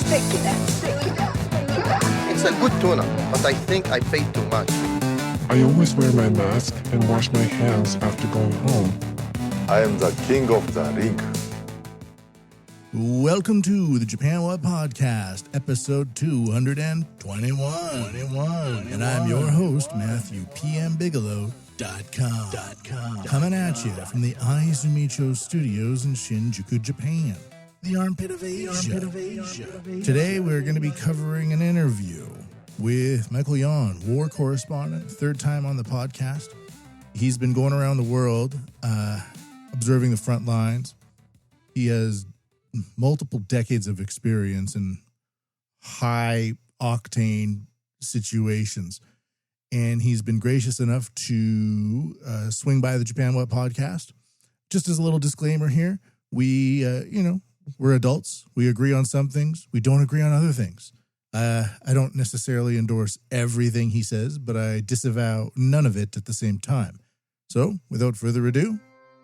It's a good tuna, but I think I paid too much. I always wear my mask and wash my hands after going home. I am the king of the ring. Welcome to the Japan WUT Podcast, episode 221. And I'm your host, Matthew PM Bigelow.com. Coming at you from the Izumicho Studios in Shinjuku, Japan, the armpit of Asia. Today we're going to be covering an interview with Michael Yon, war correspondent, third time on the podcast. He's been going around the world observing the front lines. He has multiple decades of experience in high-octane situations, and he's been gracious enough to swing by the Japan WUT podcast. Just as a little disclaimer here, we're adults. We agree on some things. We don't agree on other things. I don't necessarily endorse everything he says, but I disavow none of it at the same time. So, without further ado,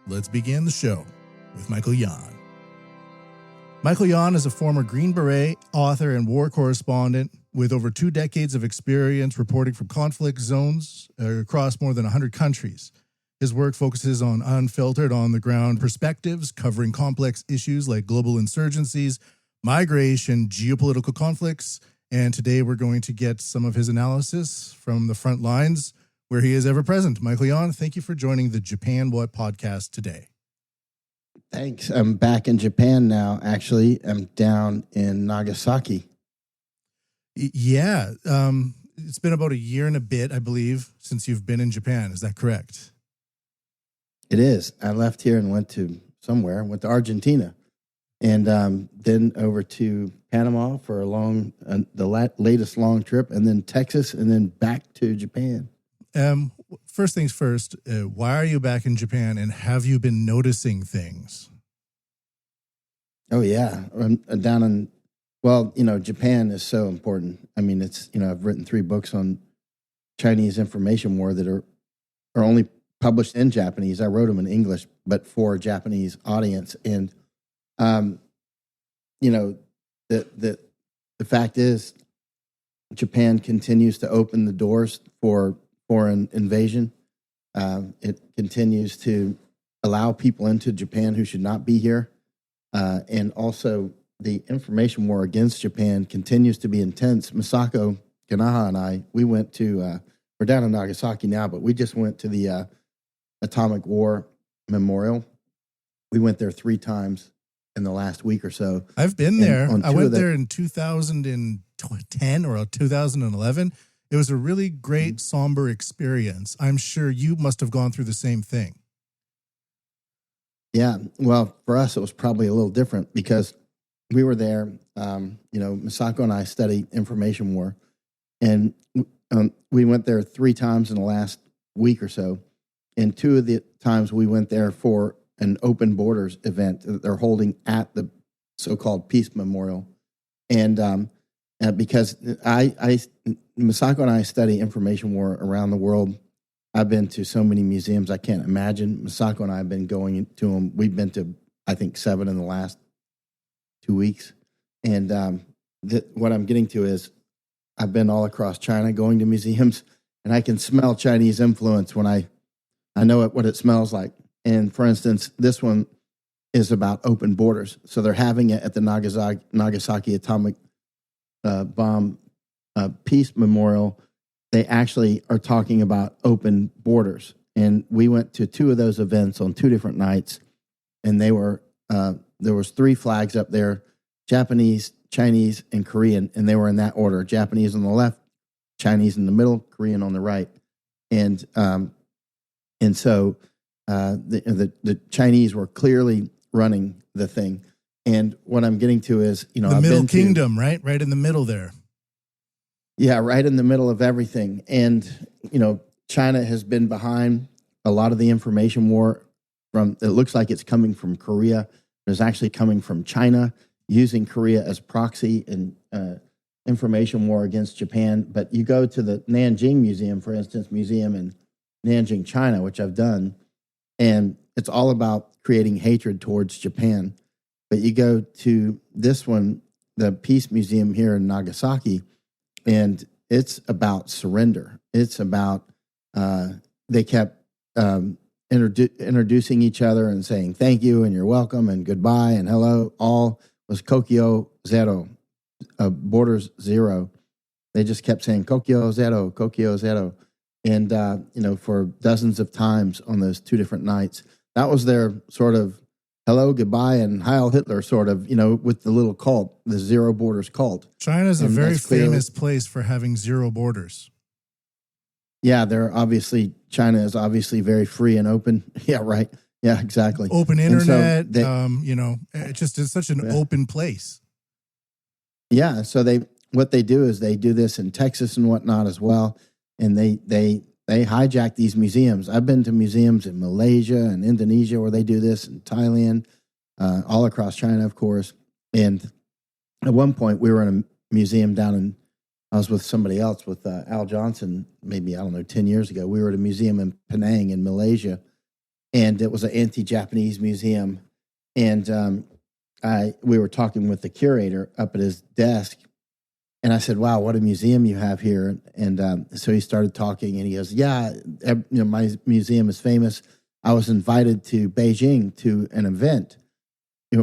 let's begin the show with Michael Yon. Michael Yon is a former Green Beret, author, and war correspondent with over 2 decades of experience reporting from conflict zones across more than 100 countries. His work focuses on unfiltered, on-the-ground perspectives, covering complex issues like global insurgencies, migration, geopolitical conflicts, and today we're going to get some of his analysis from the front lines where he is ever present. Michael Yon, thank you for joining the Japan WUT podcast today. Thanks. I'm back in Japan now, actually. I'm down in Nagasaki. Yeah. It's been about a year and a bit, I believe, since you've been in Japan. Is that correct? It is. I left here and went to went to Argentina, and then over to Panama for the latest long trip, and then Texas, and then back to Japan. First things first, why are you back in Japan, and have you been noticing things? Oh, yeah. I'm down in, Japan is so important. I mean, it's, I've written 3 books on Chinese information war that are only published in Japanese. I wrote them in English, but for a Japanese audience. And, the fact is Japan continues to open the doors for foreign invasion. It continues to allow people into Japan who should not be here. And also the information war against Japan continues to be intense. Masako Kanaha and I, we're down in Nagasaki now, but we just went to the Atomic War Memorial. We went there 3 times in the last week or so. I've been there. I went there in 2010 or 2011. It was a really great, somber experience. I'm sure you must have gone through the same thing. Yeah. Well, for us, it was probably a little different because we were there. Masako and I study information war, and we went there 3 times in the last week or so. And 2 of the times we went there for an open borders event that they're holding at the so-called Peace Memorial. And because Masako and I study information war around the world. I've been to so many museums I can't imagine. Masako and I have been going to them. We've been to, I think, 7 in the last 2 weeks. And what I'm getting to is I've been all across China going to museums, and I can smell Chinese influence when I know what it smells like. And for instance, this one is about open borders. So they're having it at the Nagasaki Atomic Bomb Peace Memorial. They actually are talking about open borders. And we went to 2 of those events on 2 different nights. And they were there was 3 flags up there, Japanese, Chinese, and Korean. And they were in that order, Japanese on the left, Chinese in the middle, Korean on the right. And so the Chinese were clearly running the thing. And what I'm getting to is, the Middle Kingdom, right? Right in the middle there. Yeah, right in the middle of everything. And, China has been behind a lot of the information war it looks like it's coming from Korea. It's actually coming from China, using Korea as proxy in information war against Japan. But you go to the Nanjing Museum, for instance, museum in Nanjing, China, which I've done, and it's all about creating hatred towards Japan. But you go to this one, the Peace Museum here in Nagasaki, and it's about surrender. It's about they kept introducing each other and saying thank you and you're welcome and goodbye and hello. All was Kokyo Zero, borders zero. They just kept saying Kokyo Zero, Kokyo Zero. And, for dozens of times on those 2 different nights. That was their sort of hello, goodbye, and Heil Hitler sort of, with the little cult, the Zero Borders cult. China's a And very that's clearly- famous place for having zero borders. Yeah, China is obviously very free and open. Yeah, right. Yeah, exactly. Open And so internet, it's such an open place. Yeah, so what they do is they do this in Texas and whatnot as well. And they hijack these museums. I've been to museums in Malaysia and Indonesia where they do this, in Thailand, all across China, of course. And at one point, we were in a museum I was with somebody else, with Al Johnson, maybe, 10 years ago. We were at a museum in Penang in Malaysia, and it was an anti-Japanese museum. And we were talking with the curator up at his desk. And I said, wow, what a museum you have here. And so he started talking, and he goes, yeah, my museum is famous. I was invited to Beijing to an event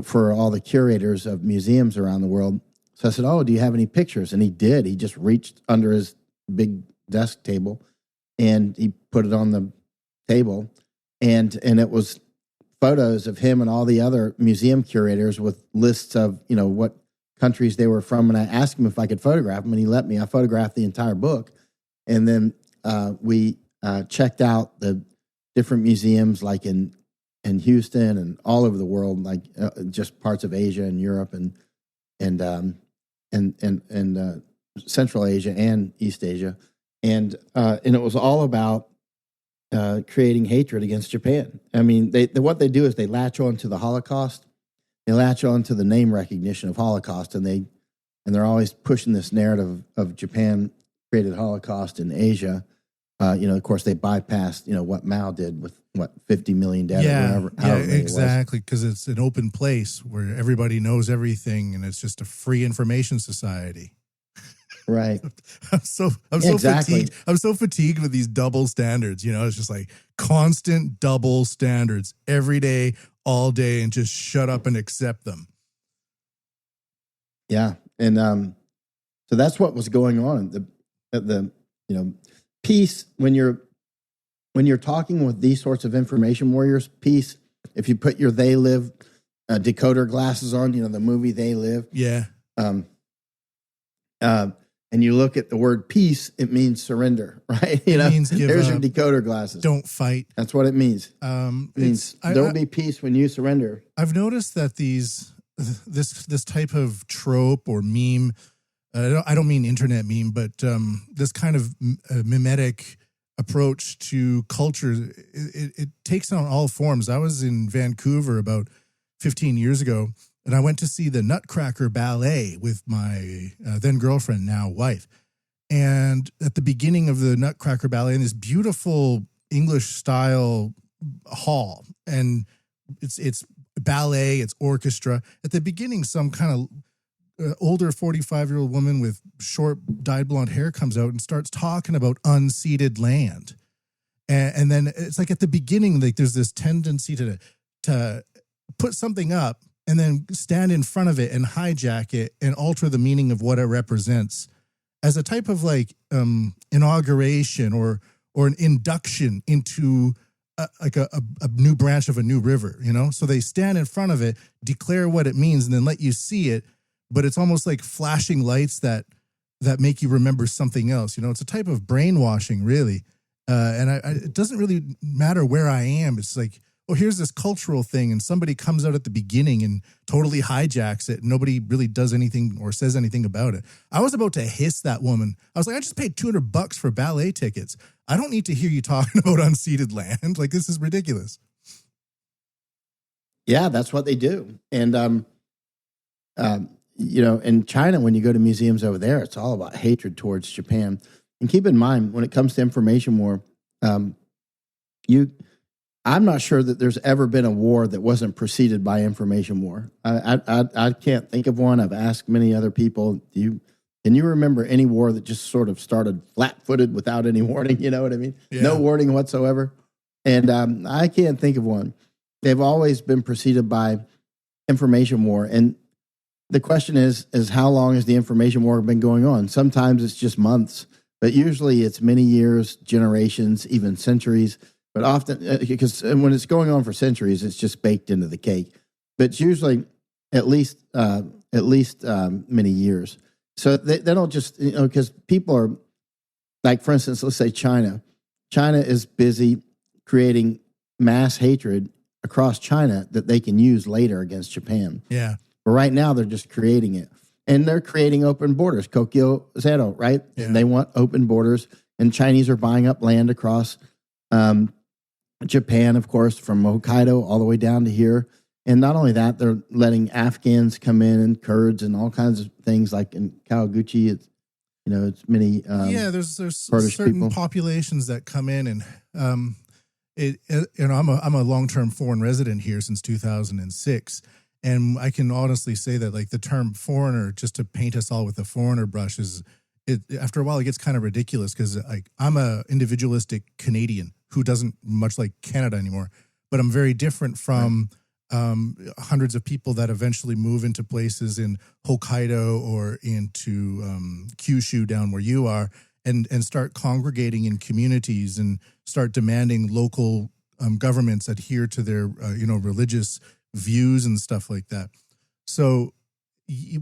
for all the curators of museums around the world. So I said, oh, do you have any pictures? And he did. He just reached under his big desk table, and he put it on the table. And it was photos of him and all the other museum curators with lists of, what countries they were from, and I asked him if I could photograph them, and he let me. I photographed the entire book, and then we checked out the different museums, like in Houston and all over the world, like just parts of Asia and Europe and Central Asia and East Asia, and it was all about creating hatred against Japan. I mean, what they do is they latch on to the Holocaust. They latch on to the name recognition of Holocaust, and they're always pushing this narrative of Japan created Holocaust in Asia. Of course, they bypassed, what Mao did with 50 million dead. Yeah, exactly, because it's an open place where everybody knows everything, and it's just a free information society. Right. I'm so Exactly. fatigued. I'm so fatigued with these double standards. It's just like constant double standards every day, all day, and just shut up and accept them. Yeah, and so that's what was going on. The peace, when you're talking with these sorts of information warriors, peace. If you put your They Live decoder glasses on, the movie They Live. Yeah. And you look at the word peace, it means surrender, right? It means give there's up. your decoder glasses. Don't fight. That's what it means. It means there'll be peace when you surrender. I've noticed that this type of trope or meme, I don't mean internet meme, but this kind of mimetic approach to culture, it takes on all forms. I was in Vancouver about 15 years ago, and I went to see the Nutcracker Ballet with my then girlfriend, now wife. And at the beginning of the Nutcracker Ballet, in this beautiful English style hall, and it's ballet, it's orchestra. At the beginning, some kind of older 45-year-old woman with short dyed blonde hair comes out and starts talking about unceded land. And then it's like at the beginning, like there's this tendency to put something up and then stand in front of it and hijack it and alter the meaning of what it represents as a type of like inauguration or an induction into a new branch of a new river, So they stand in front of it, declare what it means, and then let you see it. But it's almost like flashing lights that make you remember something else. It's a type of brainwashing, really. And it doesn't really matter where I am. It's like, here's this cultural thing, and somebody comes out at the beginning and totally hijacks it. And nobody really does anything or says anything about it. I was about to hiss that woman. I was like, I just paid $200 for ballet tickets. I don't need to hear you talking about unceded land. Like, this is ridiculous. Yeah, that's what they do. And, in China, when you go to museums over there, it's all about hatred towards Japan. And keep in mind, when it comes to information war, I'm not sure that there's ever been a war that wasn't preceded by information war. I can't think of one. I've asked many other people. Can you remember any war that just sort of started flat-footed without any warning? You know what I mean? Yeah. No warning whatsoever. And I can't think of one. They've always been preceded by information war. And the question is how long has the information war been going on? Sometimes it's just months, but usually it's many years, generations, even centuries. But often, because when it's going on for centuries, it's just baked into the cake. But it's usually at least many years. So they don't just, because people are, like, for instance, let's say China. China is busy creating mass hatred across China that they can use later against Japan. Yeah. But right now, they're just creating it. And they're creating open borders, Kokyo Zero, right? Yeah. And they want open borders. And Chinese are buying up land across Japan, of course, from Hokkaido all the way down to here. And not only that, they're letting Afghans come in and Kurds and all kinds of things. Like in Kawaguchi, it's many there's Kurdish certain people. populations that come in, and I'm a long-term foreign resident here since 2006, and I can honestly say that, like, the term foreigner, just to paint us all with a foreigner brush, after a while it gets kind of ridiculous, because, like, I'm a individualistic Canadian who doesn't much like Canada anymore, but I'm very different from hundreds of people that eventually move into places in Hokkaido or into Kyushu down where you are, and start congregating in communities and start demanding local governments adhere to their religious views and stuff like that. So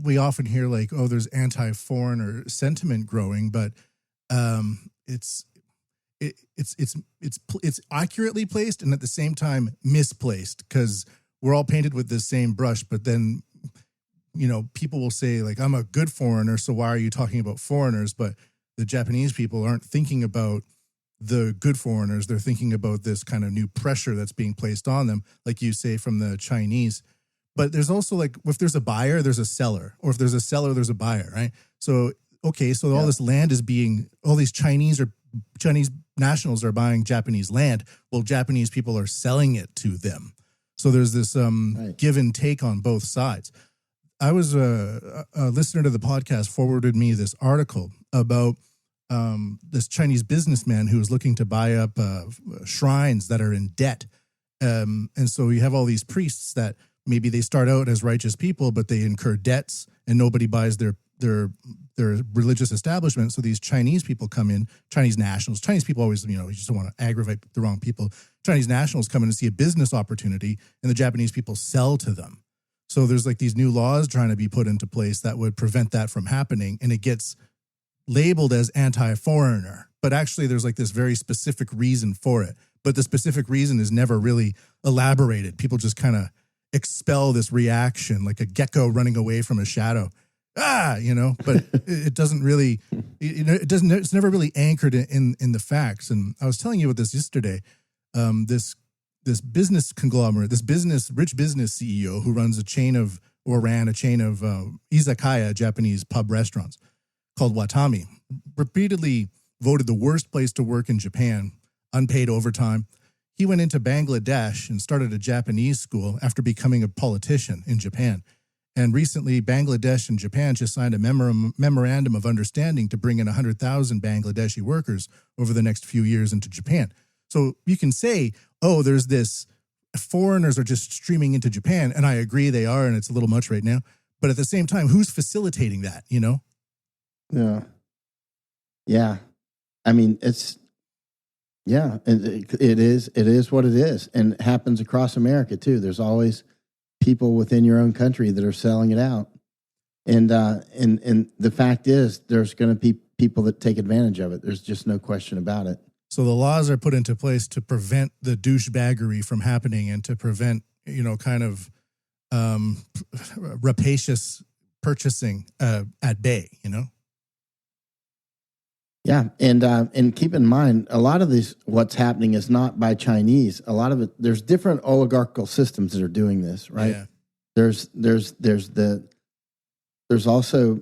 we often hear, like, oh, there's anti-foreigner sentiment growing, but it's accurately placed and at the same time misplaced, because we're all painted with the same brush. But then, people will say, like, I'm a good foreigner, so why are you talking about foreigners? But the Japanese people aren't thinking about the good foreigners. They're thinking about this kind of new pressure that's being placed on them, like you say, from the Chinese. But there's also, like, if there's a buyer, there's a seller, or if there's a seller, there's a buyer, right? So, okay, so all this land all these Chinese nationals are buying Japanese land. Well, Japanese people are selling it to them. So there's this give and take on both sides. I was a listener to the podcast forwarded me this article about this Chinese businessman who was looking to buy up shrines that are in debt. And so you have all these priests that maybe they start out as righteous people, but they incur debts and nobody buys their religious establishment. So these Chinese people come in, Chinese nationals. Chinese people always, you just don't want to aggravate the wrong people. Chinese nationals come in and see a business opportunity, and the Japanese people sell to them. So there's, like, these new laws trying to be put into place that would prevent that from happening, and it gets labeled as anti-foreigner. But actually, there's, like, this very specific reason for it. But the specific reason is never really elaborated. People just kind of expel this reaction, like a gecko running away from a shadow. But it doesn't really, it's never really anchored in the facts. And I was telling you about this yesterday. This business conglomerate, this rich business CEO who ran a chain of izakaya, Japanese pub restaurants, called Watami, repeatedly voted the worst place to work in Japan, unpaid overtime. He went into Bangladesh and started a Japanese school after becoming a politician in Japan. And recently, Bangladesh and Japan just signed a memorandum of understanding to bring in 100,000 Bangladeshi workers over the next few years into Japan. So you can say, oh, there's this, foreigners are just streaming into Japan. And I agree they are, and it's a little much right now. But at the same time, who's facilitating that, Yeah. Yeah. I mean, it is what it is. And it happens across America, too. There's always people within your own country that are selling it out. And the fact is, there's going to be people that take advantage of it. There's just no question about it. So the laws are put into place to prevent the douchebaggery from happening and to prevent, rapacious purchasing at bay, Yeah, and keep in mind, a lot of what's happening is not by Chinese. A lot of it, there's different oligarchical systems that are doing this, right? Yeah. There's also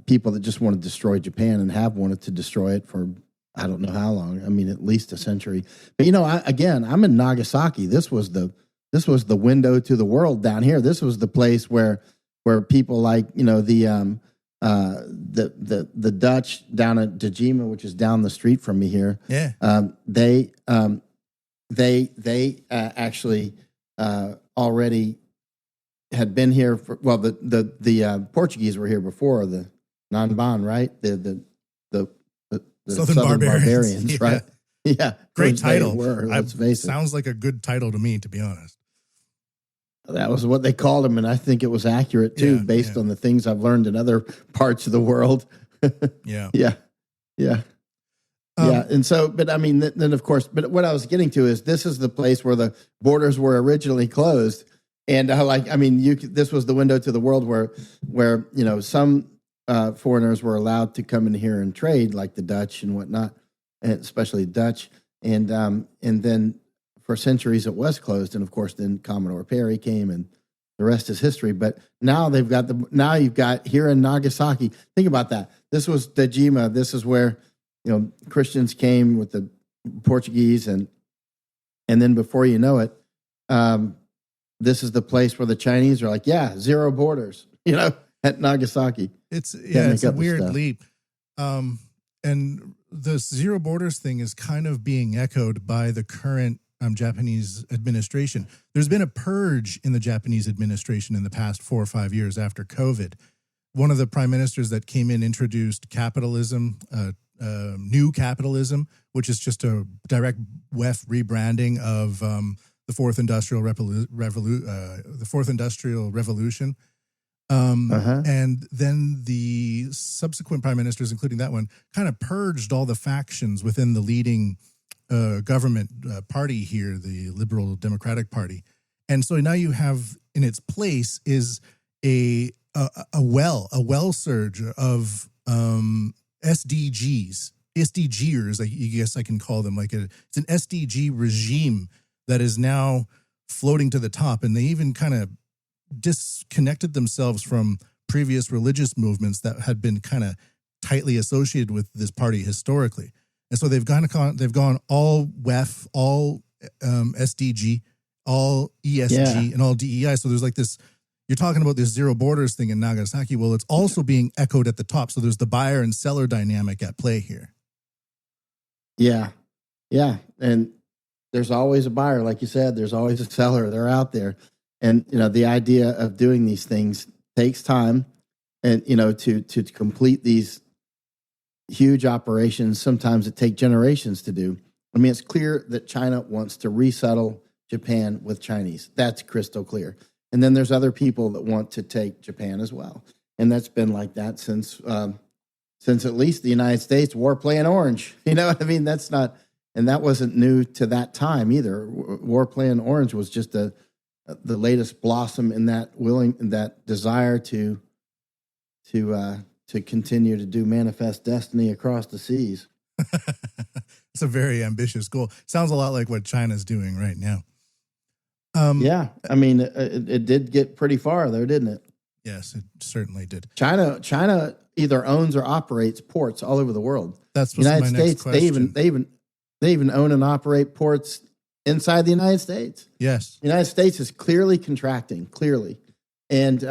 people that just want to destroy Japan and have wanted to destroy it for I don't know how long. I mean, at least a century. But I'm in Nagasaki. This was the window to the world down here. This was the place where people like the Dutch down at Dejima, which is down the street from me here. Yeah. They actually already had been here for, well, the Portuguese were here before, the Nanban, right? The Southern Barbarians, yeah. Right? Yeah. Great title. Let's face it. Sounds like a good title to me, to be honest. That was what they called them, and I think it was accurate too, based on the things I've learned in other parts of the world. Yeah. Yeah. And so, but I mean, then of course, but what I was getting to is this is the place where the borders were originally closed. And this was the window to the world where some foreigners were allowed to come in here and trade, like the Dutch and whatnot, and especially Dutch. And then for centuries it was closed. And of course, then Commodore Perry came, and the rest is history. But now you've got here in Nagasaki. Think about that. This was Dejima. This is where Christians came with the Portuguese, and then before you know it, this is the place where the Chinese are like, zero borders, at Nagasaki. It's a weird leap. And the zero borders thing is kind of being echoed by the current Japanese administration. There's been a purge in the Japanese administration in the past 4 or 5 years after COVID. One of the prime ministers that came in introduced capitalism, new capitalism, which is just a direct rebranding of the Fourth Industrial Revolution. And then the subsequent prime ministers, including that one, kind of purged all the factions within the leading government party here, the Liberal Democratic Party. And so now you have in its place is a well surge of SDGers, I guess I can call them. It's an SDG regime that is now floating to the top, and they even kind of disconnected themselves from previous religious movements that had been kind of tightly associated with this party historically. And so they've gone all WEF, all SDG, all ESG, and all DEI. So there's like this, you're talking about this zero borders thing in Nagasaki. Well, it's also being echoed at the top. So there's the buyer and seller dynamic at play here. Yeah. And there's always a buyer, like you said, there's always a seller. They're out there. And, the idea of doing these things takes time, and, to complete these huge operations, sometimes it takes generations to do. I mean, it's clear that China wants to resettle Japan with Chinese. That's crystal clear. And then there's other people that want to take Japan as well. And that's been like that since at least the United States war Plan Orange. That's not, and that wasn't new to that time either. War Plan Orange was just the latest blossom in that desire to continue to do manifest destiny across the seas. It's a very ambitious goal. Sounds a lot like what China's doing right now. It did get pretty far though, didn't it? Yes, it certainly did. China either owns or operates ports all over the world. That's what's United my States. Next question. They even own and operate ports inside the United States. Yes, the United States is clearly contracting, and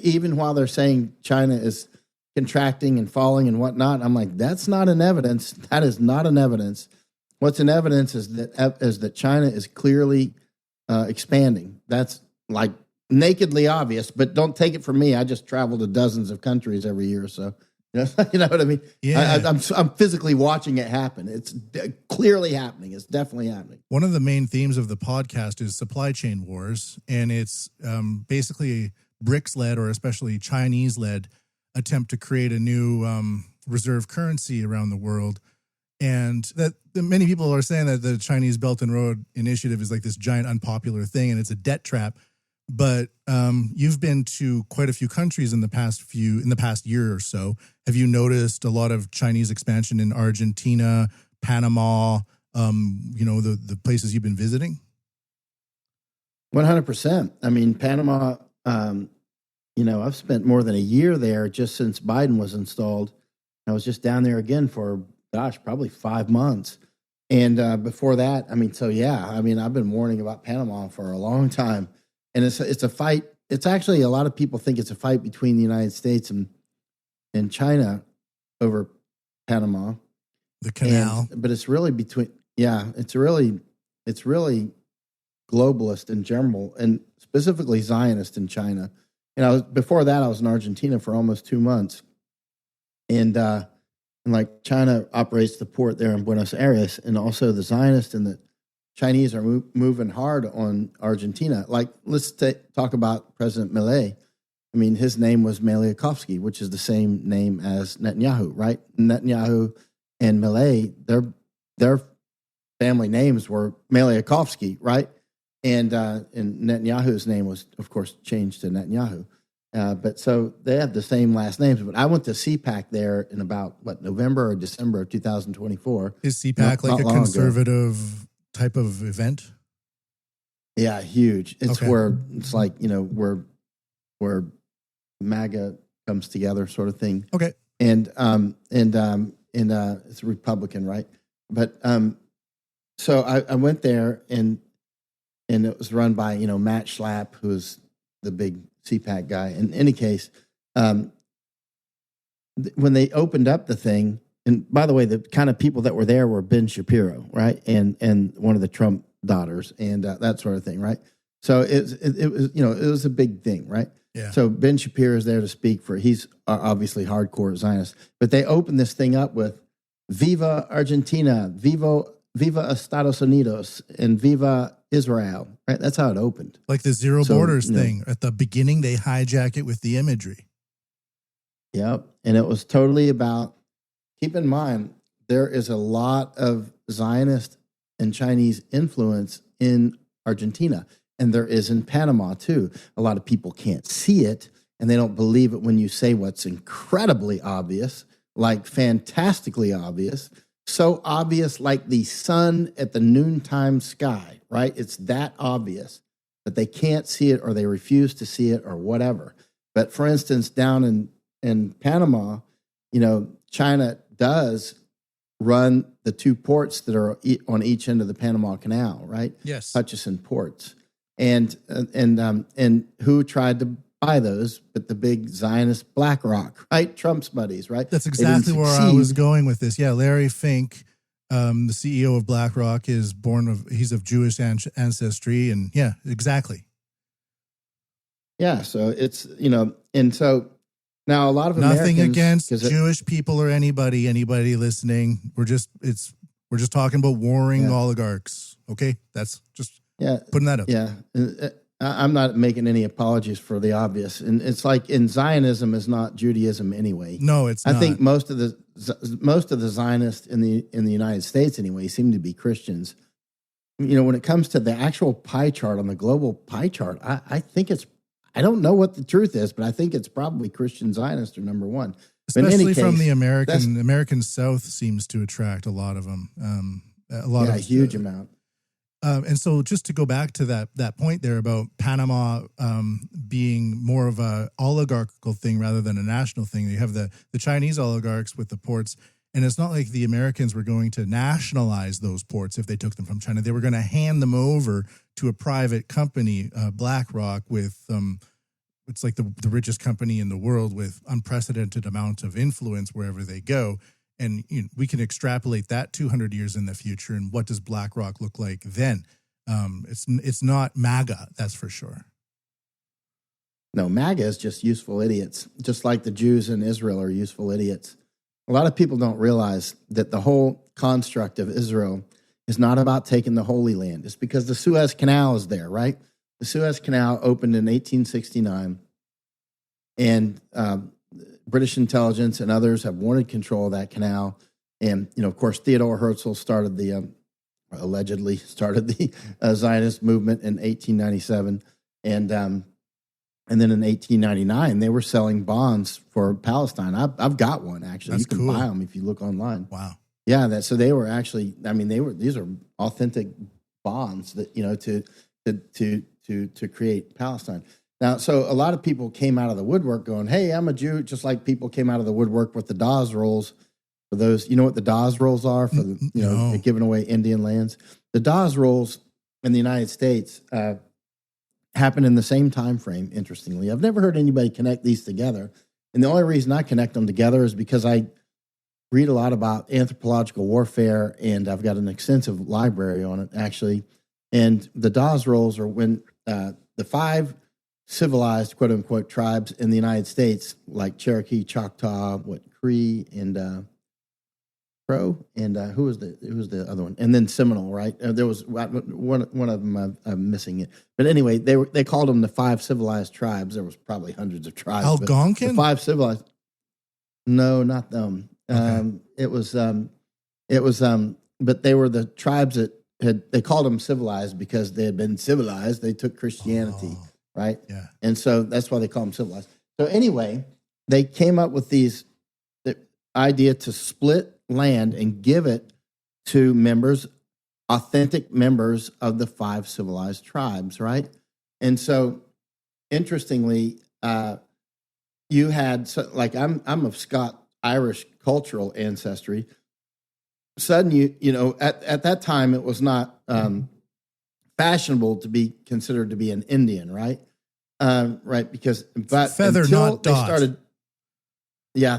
even while they're saying China is contracting and falling and whatnot, I'm like, that's not an evidence. That is not an evidence. What's an evidence is that China is clearly expanding. That's like nakedly obvious, but don't take it from me. I just travel to dozens of countries every year, so you know what I mean. Yeah, I'm physically watching it happen. It's clearly happening. It's definitely happening. One of the main themes of the podcast is supply chain wars, and it's basically BRICS-led, or especially Chinese-led, attempt to create a new reserve currency around the world. And that many people are saying that the Chinese Belt and Road Initiative is like this giant unpopular thing, and it's a debt trap. But you've been to quite a few countries in the past year or so. Have you noticed a lot of Chinese expansion in Argentina, Panama? The places you've been visiting. 100%. I mean, Panama. I've spent more than a year there just since Biden was installed. I was just down there again for probably 5 months. And before that, I've been warning about Panama for a long time. And it's a fight. It's actually, a lot of people think it's a fight between the United States and China over Panama. The canal. But it's really it's really globalist in general, and specifically Zionist in China. And before that, I was in Argentina for almost 2 months. And like China operates the port there in Buenos Aires, and also the Zionists and the Chinese are moving hard on Argentina. Like, let's talk about President Milei. I mean, his name was Meliakovsky, which is the same name as Netanyahu, right? Netanyahu and Milei, their family names were Meliakovsky, right? And Netanyahu's name was, of course, changed to Netanyahu. But so they have the same last names. But I went to CPAC there in about, November or December of 2024. Is CPAC like a conservative type of event? Yeah, huge. It's Okay. where it's like, where MAGA comes together, sort of thing. Okay. And it's a Republican, right? But so I went there, and it was run by Matt Schlapp, who's the big CPAC guy. In any case, when they opened up the thing, and by the way, the kind of people that were there were Ben Shapiro, right, and one of the Trump daughters, and that sort of thing, right. So it was it was a big thing, right. Yeah. So Ben Shapiro is there to speak for. He's obviously hardcore Zionist, but they opened this thing up with "Viva Argentina," Viva Estados Unidos, and "Viva Israel." Right, that's how it opened. Like the zero borders thing. At the beginning, they hijack it with the imagery. Yep, and it was totally about. Keep in mind, there is a lot of Zionist and Chinese influence in Argentina, and there is in Panama too. A lot of people can't see it, and they don't believe it when you say what's incredibly obvious, like fantastically obvious, so obvious like the sun at the noontime sky, right? It's that obvious that they can't see it, or they refuse to see it, or whatever. But for instance, down in Panama, China does run the two ports that are on each end of the Panama Canal, right? Yes. Hutchison ports. And who tried to buy those but the big Zionist BlackRock, right? Trump's buddies, right? That's exactly where I was going with this. Yeah, Larry Fink, the CEO of BlackRock, he's of Jewish ancestry, and yeah, exactly. Yeah, so it's, and so now a lot of Nothing Americans, against Jewish people or anybody listening. We're just talking about warring oligarchs. Okay, that's just putting that up. Yeah, I'm not making any apologies for the obvious, and it's like in Zionism is not Judaism anyway. No, it's not. I think most of the Zionists in the United States anyway seem to be Christians. When it comes to the actual pie chart on the global pie chart, I think it's. I don't know what the truth is, but I think it's probably Christian Zionists are number one. Especially from the American South seems to attract a lot of them. A huge amount. And so just to go back to that point there about Panama being more of a oligarchical thing rather than a national thing. You have the Chinese oligarchs with the ports, and it's not like the Americans were going to nationalize those ports if they took them from China. They were going to hand them over to a private company, BlackRock, with it's like the richest company in the world with unprecedented amount of influence wherever they go. And we can extrapolate that 200 years in the future. And what does BlackRock look like then? It's not MAGA, that's for sure. No, MAGA is just useful idiots, just like the Jews in Israel are useful idiots. A lot of people don't realize that the whole construct of Israel is not about taking the Holy Land. It's because the Suez Canal is there, right? The Suez Canal opened in 1869, and British intelligence and others have wanted control of that canal. And, of course, Theodore Herzl allegedly started the Zionist movement in 1897. And then in 1899, they were selling bonds for Palestine. I've got one, actually. That's you can cool. buy them if you look online. Wow. Yeah, so they were actually, these are authentic bonds that, to create Palestine. Now, so a lot of people came out of the woodwork going, hey, I'm a Jew, just like people came out of the woodwork with the Dawes rolls For those, you know what the Dawes rolls are for the, No. giving away Indian lands. The Dawes rolls in the United States happened in the same time frame. Interestingly, I've never heard anybody connect these together, and the only reason I connect them together is because I read a lot about anthropological warfare, and I've got an extensive library on it actually. And the Dawes rolls are when the 5 civilized quote unquote tribes in the United States, like Cherokee, Choctaw, Cree, and Crow, and who was the other one? And then Seminole, right? There was one of them. I'm missing it, but anyway, they called them the 5 civilized tribes. There was probably hundreds of tribes. Algonquin? The 5 civilized. No, not them. Okay. It was, but they were the tribes that they called them civilized because they had been civilized. They took Christianity, right? Yeah. And so that's why they call them civilized. So anyway, they came up with the idea to split land and give it to authentic members of the 5 civilized tribes, right? And so, interestingly, you had I'm of Scot-Irish cultural ancestry. Sudden, at that time, it was not fashionable to be considered to be an Indian, right? Right, but feather, until not they dot. started. Yeah,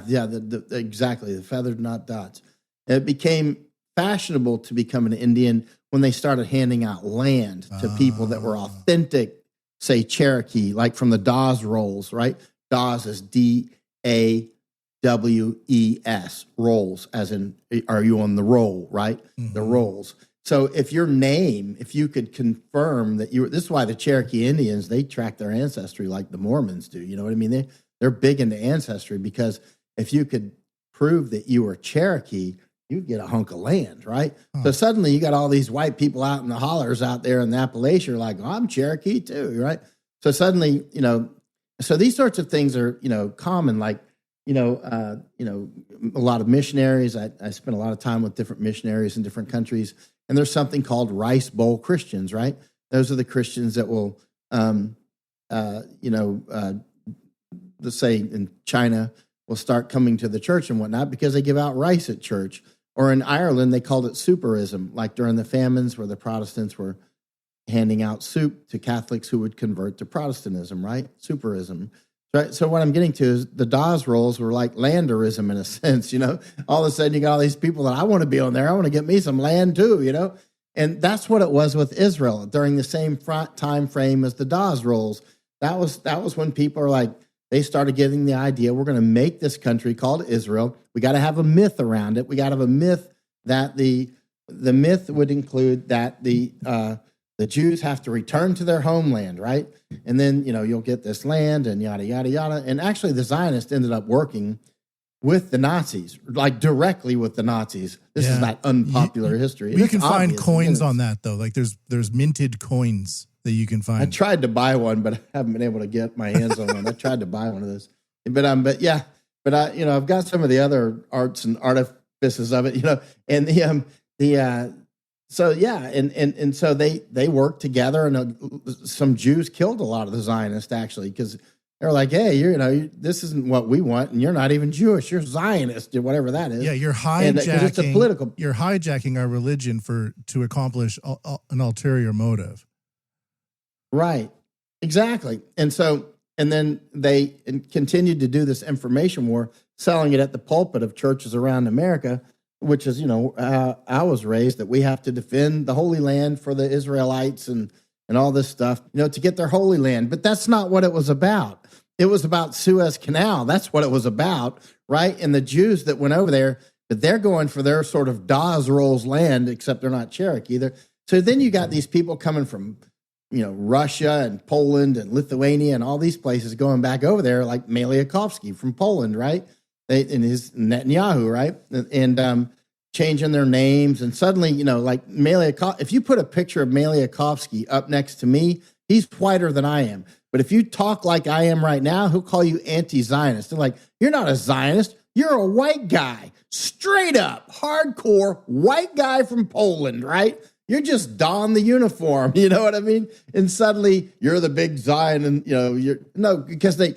exactly, the feathered, not dots. It became fashionable to become an Indian when they started handing out land to people that were authentic, say Cherokee, like from the Dawes rolls, right? Dawes is DAWES, rolls, as in, are you on the roll, right? Mm-hmm. The rolls. So if you could confirm that this is why the Cherokee Indians, they track their ancestry like the Mormons do. You know what I mean? They're big into ancestry because if you could prove that you were Cherokee, you'd get a hunk of land, right? So suddenly you got all these white people out in the hollers out there in the Appalachia like, I'm Cherokee too, right? So suddenly, so these sorts of things are, common, like, a lot of missionaries. I spent a lot of time with different missionaries in different countries, and there's something called Rice Bowl Christians, right? Those are the Christians that will, let's say in China, will start coming to the church and whatnot because they give out rice at church. Or in Ireland, they called it souperism, like during the famines where the Protestants were handing out soup to Catholics who would convert to Protestantism, right? Souperism. Right. So what I'm getting to is the Dawes rolls were like landerism in a sense, All of a sudden you got all these people that I want to be on there. I want to get me some land too, And that's what it was with Israel during the same time frame as the Dawes rolls. That was when people are like, they started getting the idea, we're going to make this country called Israel. We got to have a myth around it. We got to have a myth that the myth would include that the Jews have to return to their homeland, right? And then, you'll get this land and yada, yada, yada. And actually the Zionists ended up working with the Nazis, like directly with the Nazis. This is not unpopular history. You can find coins on that though. Like there's minted coins that you can find. I tried to buy one, but I haven't been able to get my hands on one. I tried to buy one of those, but I've got some of the other arts and artifices of it, and so they worked together, and some Jews killed a lot of the Zionists actually because they're like, hey, this isn't what we want, and you're not even Jewish, you're Zionist, or whatever that is. Yeah, you're hijacking. It's a political. You're hijacking our religion to accomplish an ulterior motive. Right, exactly. And then they continued to do this information war, selling it at the pulpit of churches around America, which is, I was raised that we have to defend the Holy Land for the Israelites and all this stuff, to get their Holy Land. But that's not what it was about. It was about Suez Canal. That's what it was about, right? And the Jews that went over there, that they're going for their sort of Dawes rolls land, except they're not Cherokee either. So then you got these people coming from Russia and Poland and Lithuania and all these places going back over there, like Maliakovsky from Poland, right? And his Netanyahu, right? And changing their names. And suddenly, like Maliakovsky, if you put a picture of Maliakovsky up next to me, he's whiter than I am. But if you talk like I am right now, he'll call you anti-Zionist. They're like, you're not a Zionist. You're a white guy, straight up, hardcore white guy from Poland, right? You're just don the uniform, you know what I mean? And suddenly you're the big Zion, and because they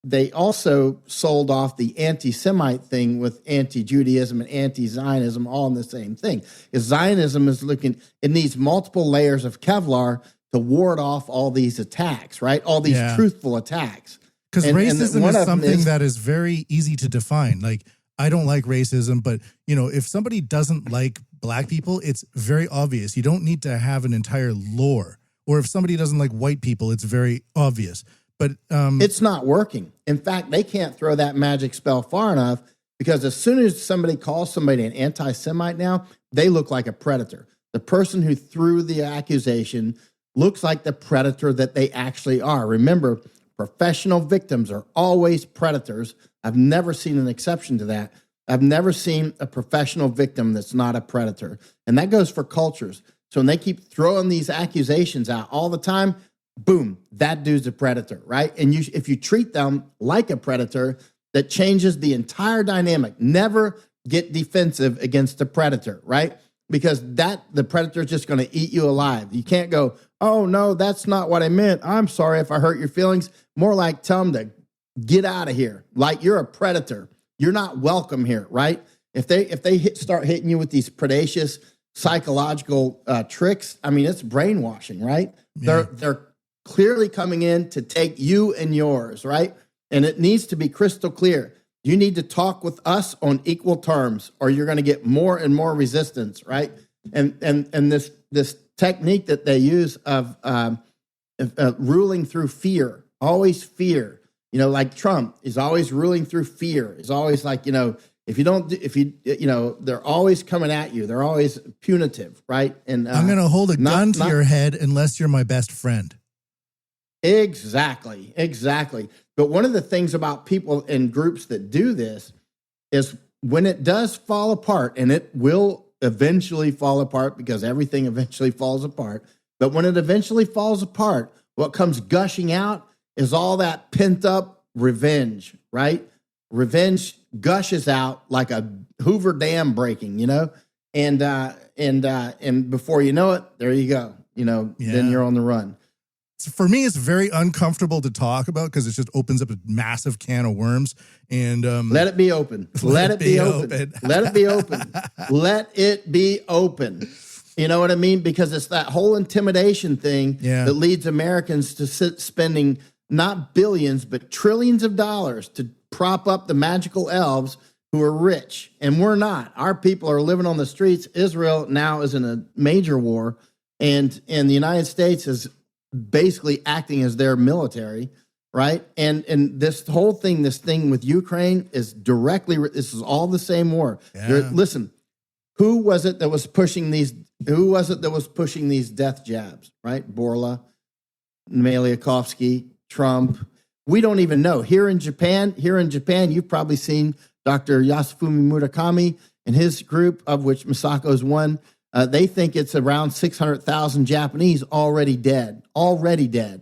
they also sold off the anti-Semite thing with anti-Judaism and anti-Zionism all in the same thing. Because Zionism is it needs multiple layers of Kevlar to ward off all these attacks, right? All these truthful attacks. Because racism is something that is very easy to define. Like, I don't like racism, but, if somebody doesn't like black people, it's very obvious. You don't need to have an entire lore. Or if somebody doesn't like white people, it's very obvious. But it's not working. In fact, they can't throw that magic spell far enough, because as soon as somebody calls somebody an anti-Semite now, they look like a predator. The person who threw the accusation looks like the predator that they actually are. Remember, professional victims are always predators. I've never seen an exception to that. I've never seen a professional victim that's not a predator. And that goes for cultures. So when they keep throwing these accusations out all the time, boom, that dude's a predator, right? And if you treat them like a predator, that changes the entire dynamic. Never get defensive against the predator, right? Because the predator is just going to eat you alive. You can't go, oh, no, that's not what I meant. I'm sorry if I hurt your feelings. More like tell them to get out of here. Like, you're a predator. You're not welcome here, right? If they start hitting you with these predacious psychological tricks, I mean, it's brainwashing, right? Yeah. They're clearly coming in to take you and yours, right? And it needs to be crystal clear. You need to talk with us on equal terms, or you're going to get more and more resistance, right? And this technique that they use of ruling through fear, always fear. Like Trump is always ruling through fear. Is always like, they're always coming at you. They're always punitive, right? And I'm going to hold a gun to your head unless you're my best friend. Exactly. But one of the things about people in groups that do this is when it does fall apart, and it will eventually fall apart because everything eventually falls apart. But when it eventually falls apart, what comes gushing out is all that pent up revenge, right? Revenge gushes out like a Hoover Dam breaking, and before you know it, there you go. Then you're on the run. For me, it's very uncomfortable to talk about because it just opens up a massive can of worms. And let it be open. Let it be open. Let it be open. Let it be open. You know what I mean? Because it's that whole intimidation thing that leads Americans to spending not billions, but trillions of dollars to prop up the magical elves who are rich. And we're not. Our people are living on the streets. Israel now is in a major war. And the United States is basically acting as their military, right? And this whole thing, this thing with Ukraine is this is all the same war. Listen, who was it that was pushing these death jabs, right? Borla, Maliakovsky, Trump. We don't even know. Here in Japan, you've probably seen Dr. Yasufumi Murakami and his group, of which Misako is one. They think it's around 600,000 Japanese already dead,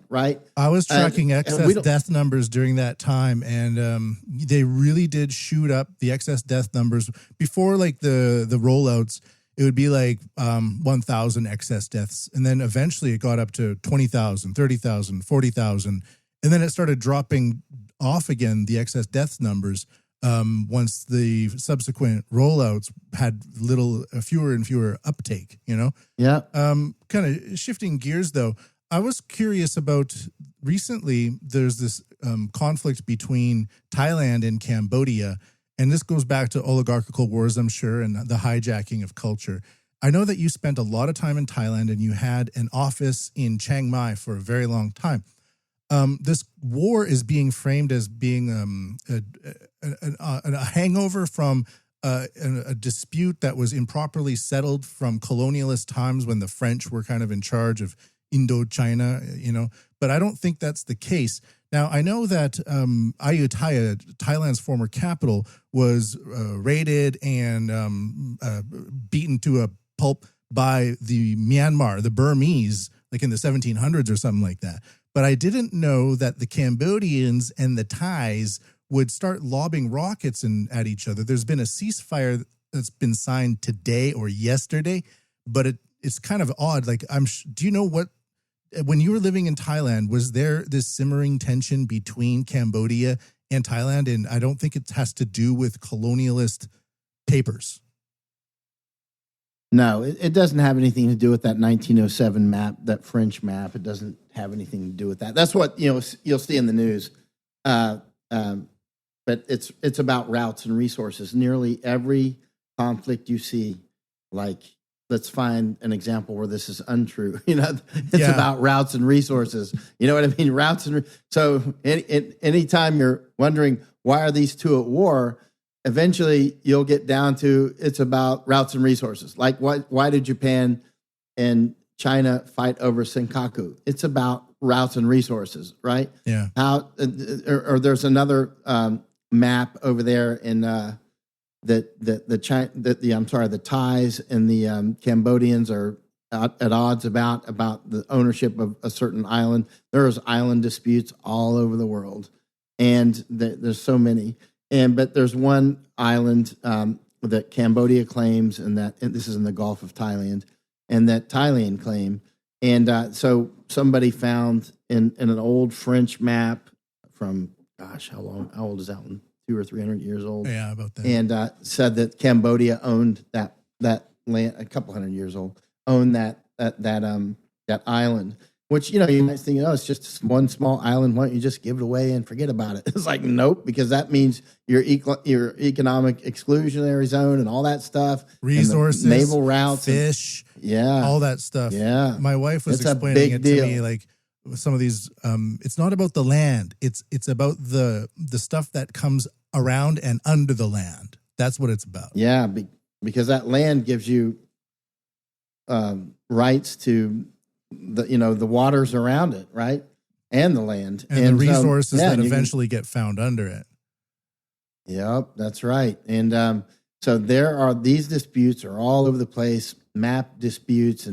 right? I was tracking excess death numbers during that time, and they really did shoot up the excess death numbers. Before, like, the rollouts, it would be like 1,000 excess deaths, and then eventually it got up to 20,000, 30,000, 40,000, and then it started dropping off again, the excess death numbers, once the subsequent rollouts had fewer and fewer uptake, Yeah. Kind of shifting gears, though, I was curious about recently there's this conflict between Thailand and Cambodia, and this goes back to oligarchical wars, I'm sure, and the hijacking of culture. I know that you spent a lot of time in Thailand and you had an office in Chiang Mai for a very long time. This war is being framed as being a hangover from a dispute that was improperly settled from colonialist times when the French were kind of in charge of Indochina, but I don't think that's the case. Now, I know that Ayutthaya, Thailand's former capital, was raided and beaten to a pulp by the Myanmar, the Burmese, like in the 1700s or something like that. But I didn't know that the Cambodians and the Thais would start lobbing rockets at each other. There's been a ceasefire that's been signed today or yesterday, but it's kind of odd. Like, do you know what, when you were living in Thailand, was there this simmering tension between Cambodia and Thailand, and I don't think it has to do with colonialist papers. No, it doesn't have anything to do with that 1907 map, that French map. It doesn't have anything to do with that. That's what you'll see in the news. But it's about routes and resources. Nearly every conflict you see, like, let's find an example where this is untrue. It's about routes and resources. You know what I mean? So anytime you're wondering why are these two at war, eventually you'll get down to it's about routes and resources. Like why did Japan and China fight over Senkaku? It's about routes and resources, right? Yeah. Or there's another map over there in the Thais and the Cambodians are at odds about the ownership of a certain island. There's island disputes all over the world, and there's so many. But there's one island that Cambodia claims, and this is in the Gulf of Thailand, and that Thailand claim. And so somebody found in an old French map from, how old is that one? 200 or 300 years old. Yeah, about that. And said that Cambodia owned that land, a couple hundred years old, owned that island. Which, you might think, it's just one small island. Why don't you just give it away and forget about it? It's like, nope, because that means your economic exclusionary zone and all that stuff. Resources, naval routes, fish, all that stuff. Yeah. My wife was explaining it to me, like some of these, it's not about the land. It's about the stuff that comes around and under the land. That's what it's about. Yeah, because that land gives you rights to the waters around it, right? And the land. And the resources that eventually get found under it. Yep, that's right. And so there are these disputes are all over the place, map disputes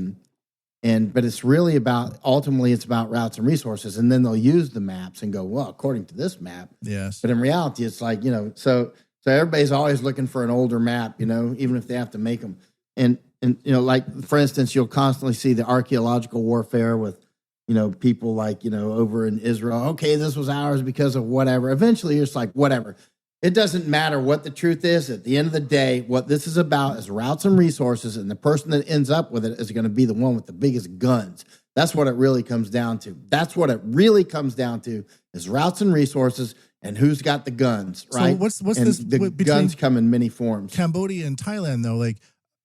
but it's really ultimately it's about routes and resources. And then they'll use the maps and go, well, according to this map. Yes. But in reality, it's like, so everybody's always looking for an older map, even if they have to make them. And like, for instance, you'll constantly see the archaeological warfare with, people like, over in Israel. Okay, this was ours because of whatever. Eventually, it's like, whatever. It doesn't matter what the truth is. At the end of the day, what this is about is routes and resources, and the person that ends up with it is going to be the one with the biggest guns. That's what it really comes down to. That's what it really comes down to is routes and resources and who's got the guns, right? So what's and this? The guns come in many forms. Cambodia and Thailand, though, like,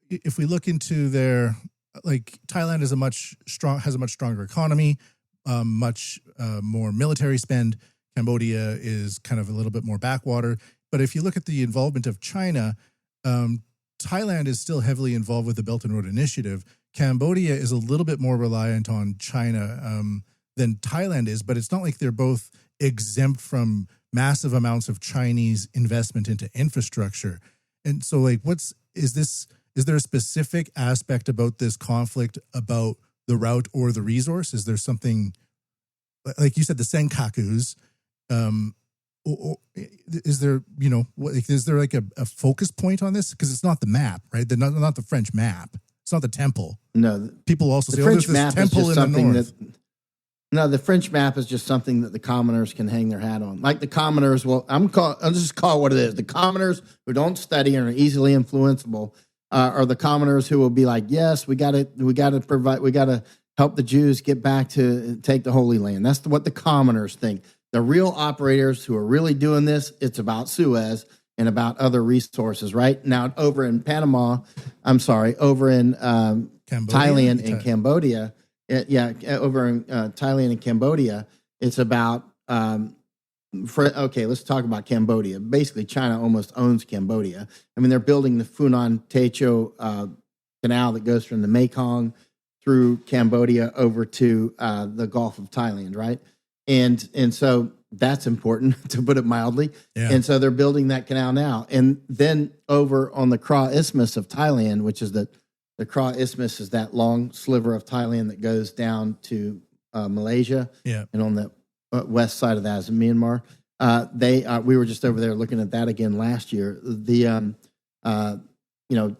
if we look into their, like, Thailand has a much stronger economy, much more military spend. Cambodia is kind of a little bit more backwater. But if you look at the involvement of China, Thailand is still heavily involved with the Belt and Road Initiative. Cambodia is a little bit more reliant on China than Thailand is, but it's not like they're both exempt from massive amounts of Chinese investment into infrastructure. And so, like, is there a specific aspect about this conflict about the route or the resource? Is there something, like you said, the Senkakus? Or is there, is there like a focus point on this? Because it's not the map, right? Not the French map. It's not the temple. No, people also say, French there's map this temple is just in the something north. No, the French map is just something that the commoners can hang their hat on. Like the commoners, I'll just call it what it is. The commoners who don't study and are easily influenceable are the commoners who will be like, yes, we got to help the Jews get back to take the Holy Land. That's what the commoners think. The real operators who are really doing this, it's about Suez and about other resources, right? Now, over in Thailand and Cambodia, over in Thailand and Cambodia, it's about, let's talk about Cambodia. Basically, China almost owns Cambodia. I mean, they're building the Funan Techo canal that goes from the Mekong through Cambodia over to the Gulf of Thailand, right? And so that's important, to put it mildly. Yeah. And so they're building that canal now. And then over on the Kra Isthmus of Thailand, which is the Kra Isthmus is that long sliver of Thailand that goes down to Malaysia. Yeah. And on the west side of that is Myanmar. We were just over there looking at that again last year.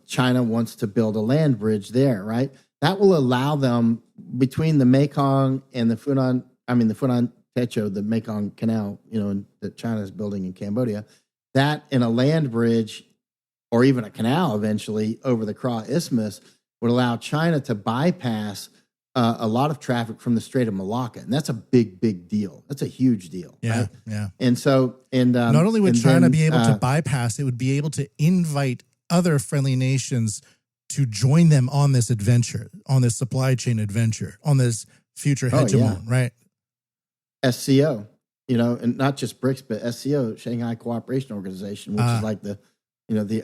China wants to build a land bridge there, right? That will allow them between the Mekong and the Funan Techo, the Mekong Canal, that China is building in Cambodia, that in a land bridge or even a canal eventually over the Kra Isthmus would allow China to bypass a lot of traffic from the Strait of Malacca. And that's a big, big deal. That's a huge deal. Yeah, right? yeah. And so, not only would China be able to bypass, it would be able to invite other friendly nations to join them on this adventure, on this supply chain adventure, on this future hegemon, right? SCO, and not just BRICS, but SCO, Shanghai Cooperation Organization, which is like the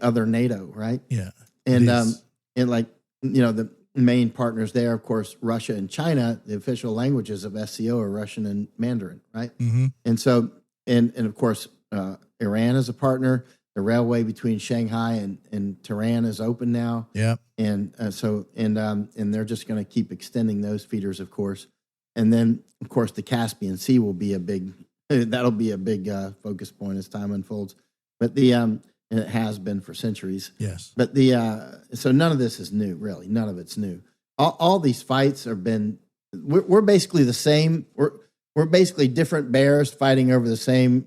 other NATO, right? Yeah. And the main partners there, of course, Russia and China. The official languages of SCO are Russian and Mandarin, right? Mm-hmm. And so, and of course, Iran is a partner. The railway between Shanghai and Tehran is open now. Yeah. And and they're just going to keep extending those feeders, of course. And then, of course, the Caspian Sea will be that'll be a big focus point as time unfolds. But and it has been for centuries. Yes. But so none of this is new, really. None of it's new. All these fights have been. We're basically the same. We're basically different bears fighting over the same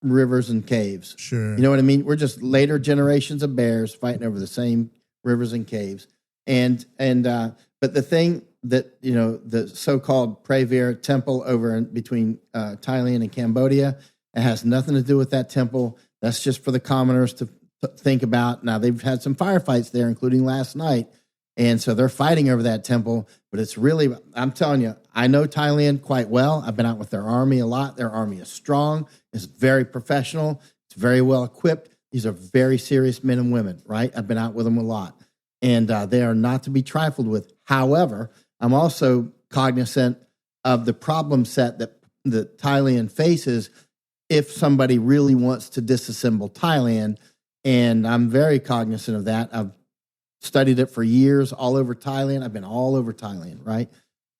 rivers and caves. Sure. You know what I mean? We're just later generations of bears fighting over the same rivers and caves. But the thing that, the so-called Previer temple over between Thailand and Cambodia, it has nothing to do with that temple. That's just for the commoners to think about. Now, they've had some firefights there, including last night. And so they're fighting over that temple. But it's really, I'm telling you, I know Thailand quite well. I've been out with their army a lot. Their army is strong. It's very professional. It's very well equipped. These are very serious men and women, right? I've been out with them a lot. And they are not to be trifled with. However, I'm also cognizant of the problem set that Thailand faces if somebody really wants to disassemble Thailand. And I'm very cognizant of that. I've studied it for years all over Thailand. I've been all over Thailand, right?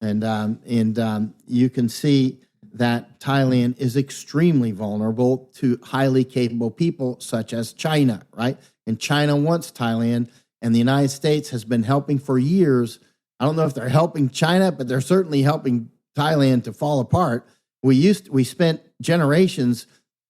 And you can see that Thailand is extremely vulnerable to highly capable people such as China, right? And China wants Thailand, and the United States has been helping for years. I don't know if they're helping China, but they're certainly helping Thailand to fall apart. We spent generations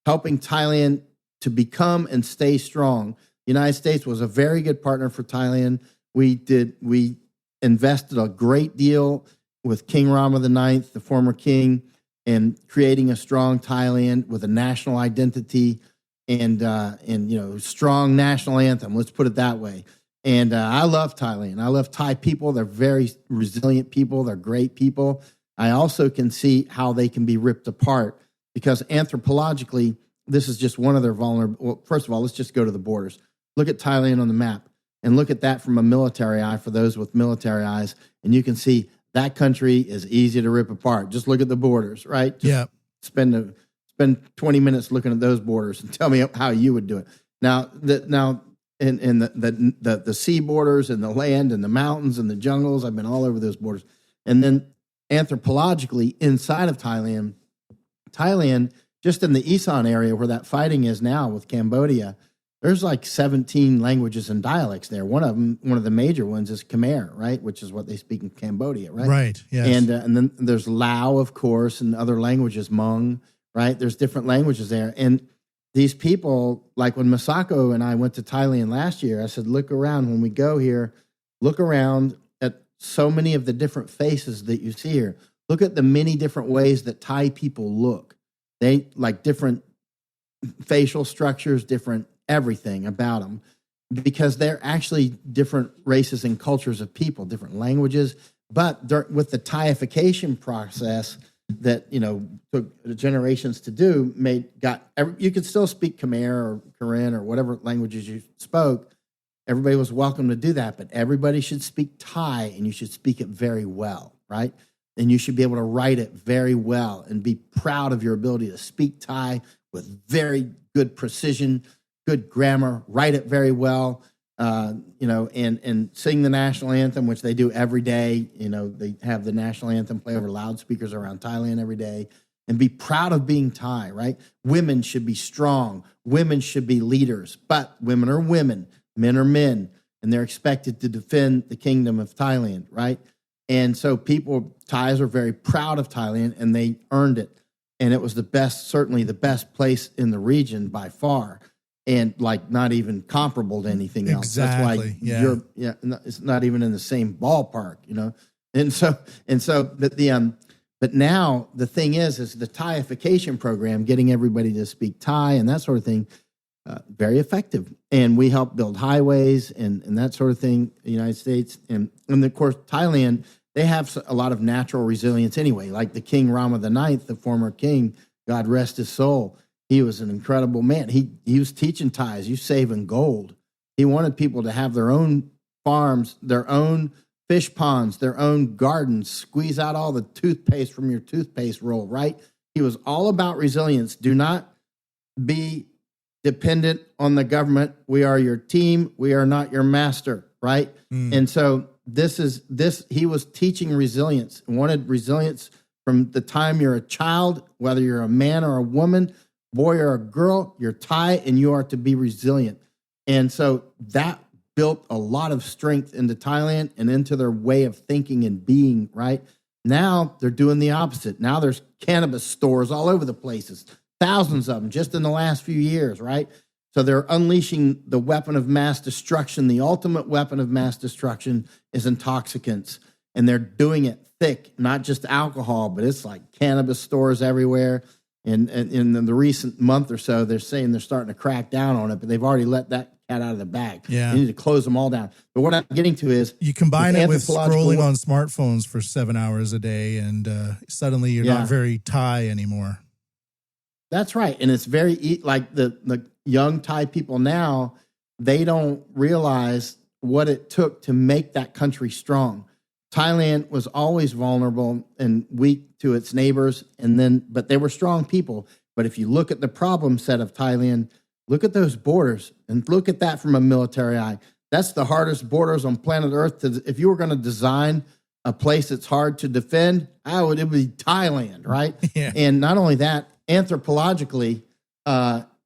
helping Thailand to become and stay strong. The United States was a very good partner for Thailand. We invested a great deal with King Rama IX, the former king, in creating a strong Thailand with a national identity and strong national anthem. Let's put it that way. And I love Thailand. I love Thai people. They're very resilient people. They're great people. I also can see how they can be ripped apart because anthropologically, this is just one of their vulnerable. Well, first of all, let's just go to the borders. Look at Thailand on the map and look at that from a military eye for those with military eyes. And you can see that country is easy to rip apart. Just look at the borders, right? Just spend 20 minutes looking at those borders and tell me how you would do it. Now, in the sea borders and the land and the mountains and the jungles, I've been all over those borders. And then anthropologically, inside of Thailand, just in the Isan area where that fighting is now with Cambodia, there's like 17 languages and dialects there. One of the major ones is Khmer, right, which is what they speak in Cambodia, right? Right. Yes. And then there's Lao, of course, and other languages, Hmong, right? There's different languages there, and these people, like when Masako and I went to Thailand last year, I said, look around when we go here. Look around at so many of the different faces that you see here. Look at the many different ways that Thai people look. They like different facial structures, different everything about them, because they're actually different races and cultures of people, different languages. But with the Thaiification process that took generations to do, you could still speak Khmer or Karen or whatever languages you spoke. Everybody was welcome to do that, but everybody should speak Thai, and you should speak it very well, right? And you should be able to write it very well and be proud of your ability to speak Thai with very good precision, good grammar, write it very well, and sing the national anthem, which they do every day. They have the national anthem play over loudspeakers around Thailand every day, and be proud of being Thai, right? Women should be strong. Women should be leaders, but women are women, men are men, and they're expected to defend the kingdom of Thailand, right? And so Thais are very proud of Thailand, and they earned it. and it was certainly the best place in the region by far, and like not even comparable to anything else. Exactly. That's why Yeah. it's not even in the same ballpark, And so, but now the thing is the Thaiification program, getting everybody to speak Thai and that sort of thing, very effective. And we help build highways and that sort of thing in the United States. And of course, Thailand, they have a lot of natural resilience anyway, like the King Rama IX, the former king, God rest his soul. He was an incredible man. He was teaching Thais, you save in gold. He wanted people to have their own farms, their own fish ponds, their own gardens, squeeze out all the toothpaste from your toothpaste roll, right? He was all about resilience. Do not be dependent on the government. We are your team. We are not your master, right? And so he was teaching resilience, wanted resilience from the time you're a child, whether you're a man or a woman, boy or a girl, you're Thai and you are to be resilient. And so that built a lot of strength into Thailand and into their way of thinking and being, right? Now they're doing the opposite. Now there's cannabis stores all over the places, thousands of them just in the last few years, right? So they're unleashing the weapon of mass destruction. The ultimate weapon of mass destruction is intoxicants. And they're doing it thick, not just alcohol, but it's like cannabis stores everywhere. And in the recent month or so, they're saying they're starting to crack down on it, but they've already let that cat out of the bag. Yeah. You need to close them all down. But what I'm getting to is You combine it with anthropological scrolling on smartphones for 7 hours a day, and suddenly you're not very Thai anymore. That's right. And it's very, like the young Thai people now, they don't realize what it took to make that country strong. Thailand was always vulnerable and weak to its neighbors, but they were strong people. But if you look at the problem set of Thailand, look at those borders and look at that from a military eye. That's the hardest borders on planet Earth. If you were going to design a place that's hard to defend, it would be Thailand, right? Yeah. And not only that, anthropologically,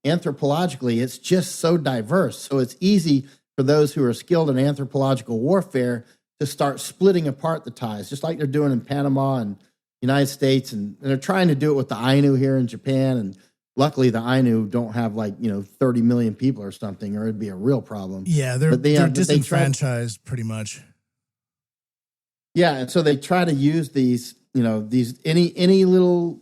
it's just so diverse. So it's easy for those who are skilled in anthropological warfare to start splitting apart the Thais, just like they're doing in Panama and United States. And they're trying to do it with the Ainu here in Japan. And luckily the Ainu don't have 30 million people or something, or it'd be a real problem. Yeah, they're disenfranchised pretty much. Yeah, and so they try to use these any little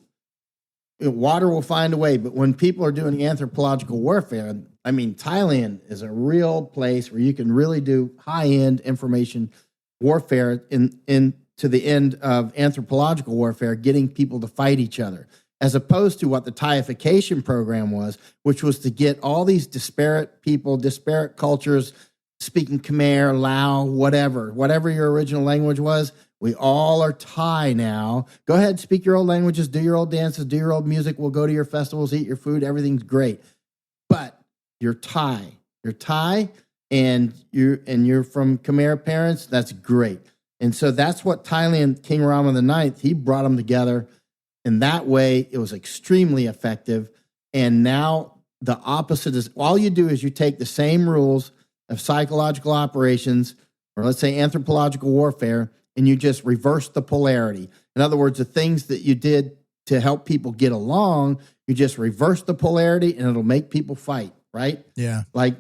water will find a way. But when people are doing anthropological warfare, I mean, Thailand is a real place where you can really do high-end information warfare to the end of anthropological warfare, getting people to fight each other, as opposed to what the Thaiification program was, which was to get all these disparate people, disparate cultures, speaking Khmer, Lao, whatever your original language was. We all are Thai now. Go ahead, speak your old languages, do your old dances, do your old music. We'll go to your festivals, eat your food. Everything's great. But you're Thai. You're Thai, and you're from Khmer parents. That's great. And so that's what Thailand, King Rama IX, he brought them together. And that way, it was extremely effective. And now the opposite is, all you do is you take the same rules of psychological operations, or let's say anthropological warfare, and you just reverse the polarity. In other words, the things that you did to help people get along, you just reverse the polarity and it'll make people fight, right? Yeah. Like,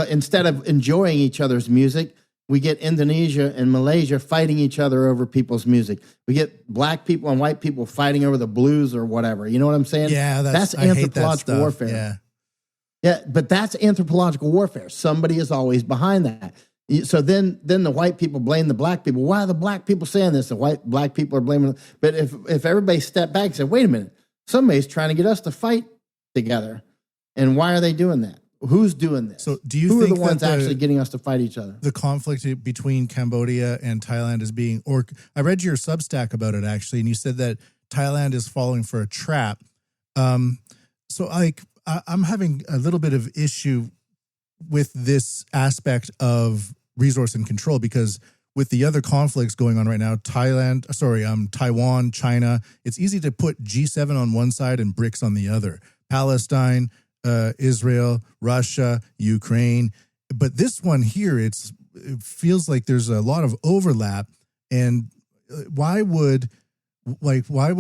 instead of enjoying each other's music, we get Indonesia and Malaysia fighting each other over people's music. We get black people and white people fighting over the blues or whatever. You know what I'm saying? Yeah, that's I hate that anthropological stuff. warfare. Yeah. Yeah, but that's anthropological warfare. Somebody is always behind that. So then the white people blame the black people. Why are the black people saying this? The black people are blaming. But if everybody stepped back and said, wait a minute, somebody's trying to get us to fight together. And why are they doing that? Who's doing this? So do you Who think are the ones that actually getting us to fight each other? The conflict between Cambodia and Thailand is being, or I read your Substack about it actually, and you said that Thailand is falling for a trap. So I'm having a little bit of issue with this aspect of resource and control, because with the other conflicts going on right now, Taiwan, China, it's easy to put G7 on one side and BRICS on the other. Palestine, Israel, Russia, Ukraine. But this one here, it feels like there's a lot of overlap. And why would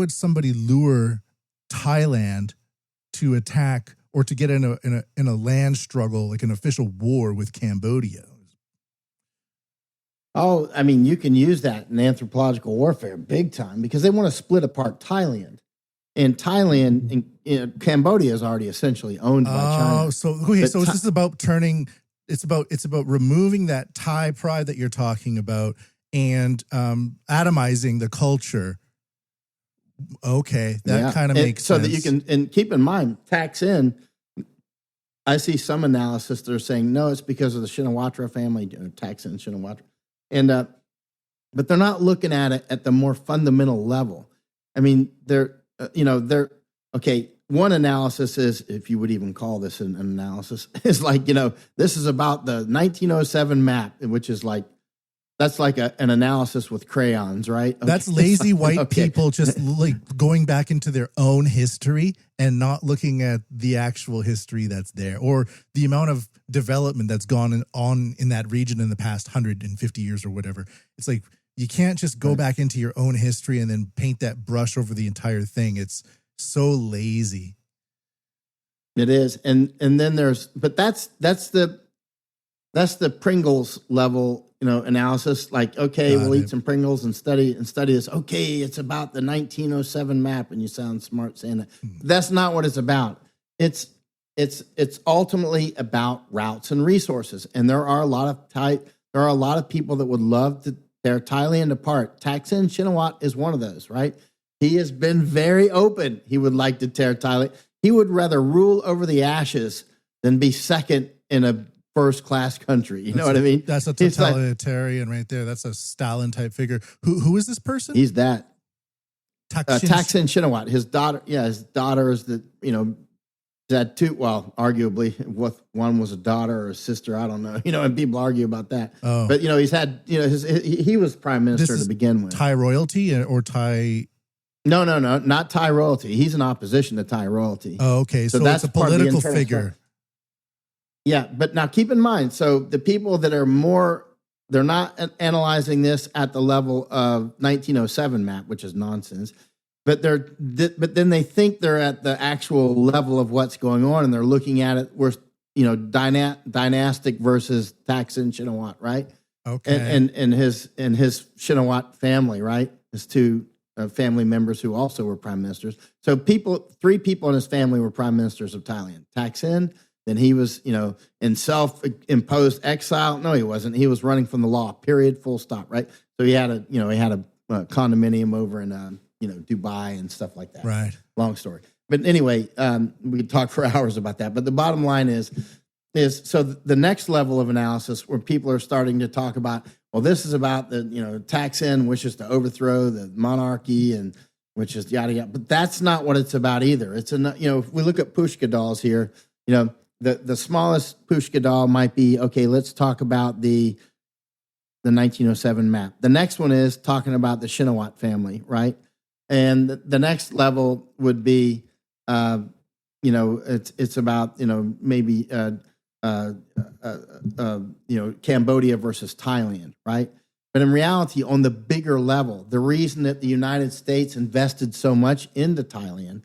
somebody lure Thailand to attack or to get in a land struggle, like an official war with Cambodia? Oh, I mean, you can use that in anthropological warfare big time because they want to split apart Thailand. And Thailand and Cambodia is already essentially owned by China. Oh, so it's just about turning. It's about removing that Thai pride that you're talking about and atomizing the culture. Okay, that kind of makes so sense. that you can, and keep in mind, Thaksin. I see some analysis that are saying no, it's because of the Shinawatra family, Thaksin and Shinawatra, and but they're not looking at it at the more fundamental level. I mean, they're okay. One analysis is, if you would even call this an analysis, is like, this is about the 1907 map, which is like, that's like an analysis with crayons, right? Okay. That's lazy white people just like going back into their own history and not looking at the actual history that's there or the amount of development that's gone on in that region in the past 150 years or whatever. It's like, you can't just go back into your own history and then paint that brush over the entire thing. It's so lazy. It is. And then but that's the Pringles level, analysis. Like, okay, we'll eat some Pringles and study this. Okay, it's about the 1907 map, and you sound smart saying that. That's not what it's about. It's ultimately about routes and resources. And there are a lot of people that would love to tear Thailand apart. Thaksin Shinawatra is one of those, right? He has been very open. He would like to tear Thailand. He would rather rule over the ashes than be second in a first-class country. You know what I mean? That's a totalitarian right there. That's a Stalin type figure. Who is this person? He's that. Thaksin Shinawatra. His daughter is had two. Well, arguably, one was a daughter or a sister. I don't know. And people argue about that. Oh. But he's had. He was prime minister to begin with. Thai royalty or Thai. No, not Thai royalty. He's in opposition to Thai royalty. Oh, okay. So that's a political figure. Yeah, but now keep in mind, so the people that are more, they're not analyzing this at the level of 1907 map, which is nonsense. But then they think they're at the actual level of what's going on, and they're looking at it. We're dynastic versus Thaksin Shinawatra, right? Okay, and his Shinawatra family, right? His two family members who also were prime ministers. So three people in his family were prime ministers of Thailand. Thaksin, then he was, in self-imposed exile. No, he wasn't. He was running from the law. Period. Full stop. Right. So he had a condominium over in Dubai and stuff like that. Right. Long story. But anyway, we could talk for hours about that. But the bottom line is so the next level of analysis where people are starting to talk about, well, this is about the, Thaksin wishes to overthrow the monarchy and which is yada yada. But that's not what it's about either. It's if we look at Pushka dolls here, the smallest Pushka doll might be, okay, let's talk about the 1907 map. The next one is talking about the Shinawatra family, right? And the next level would be, it's about, maybe, Cambodia versus Thailand, right? But in reality, on the bigger level, the reason that the United States invested so much into Thailand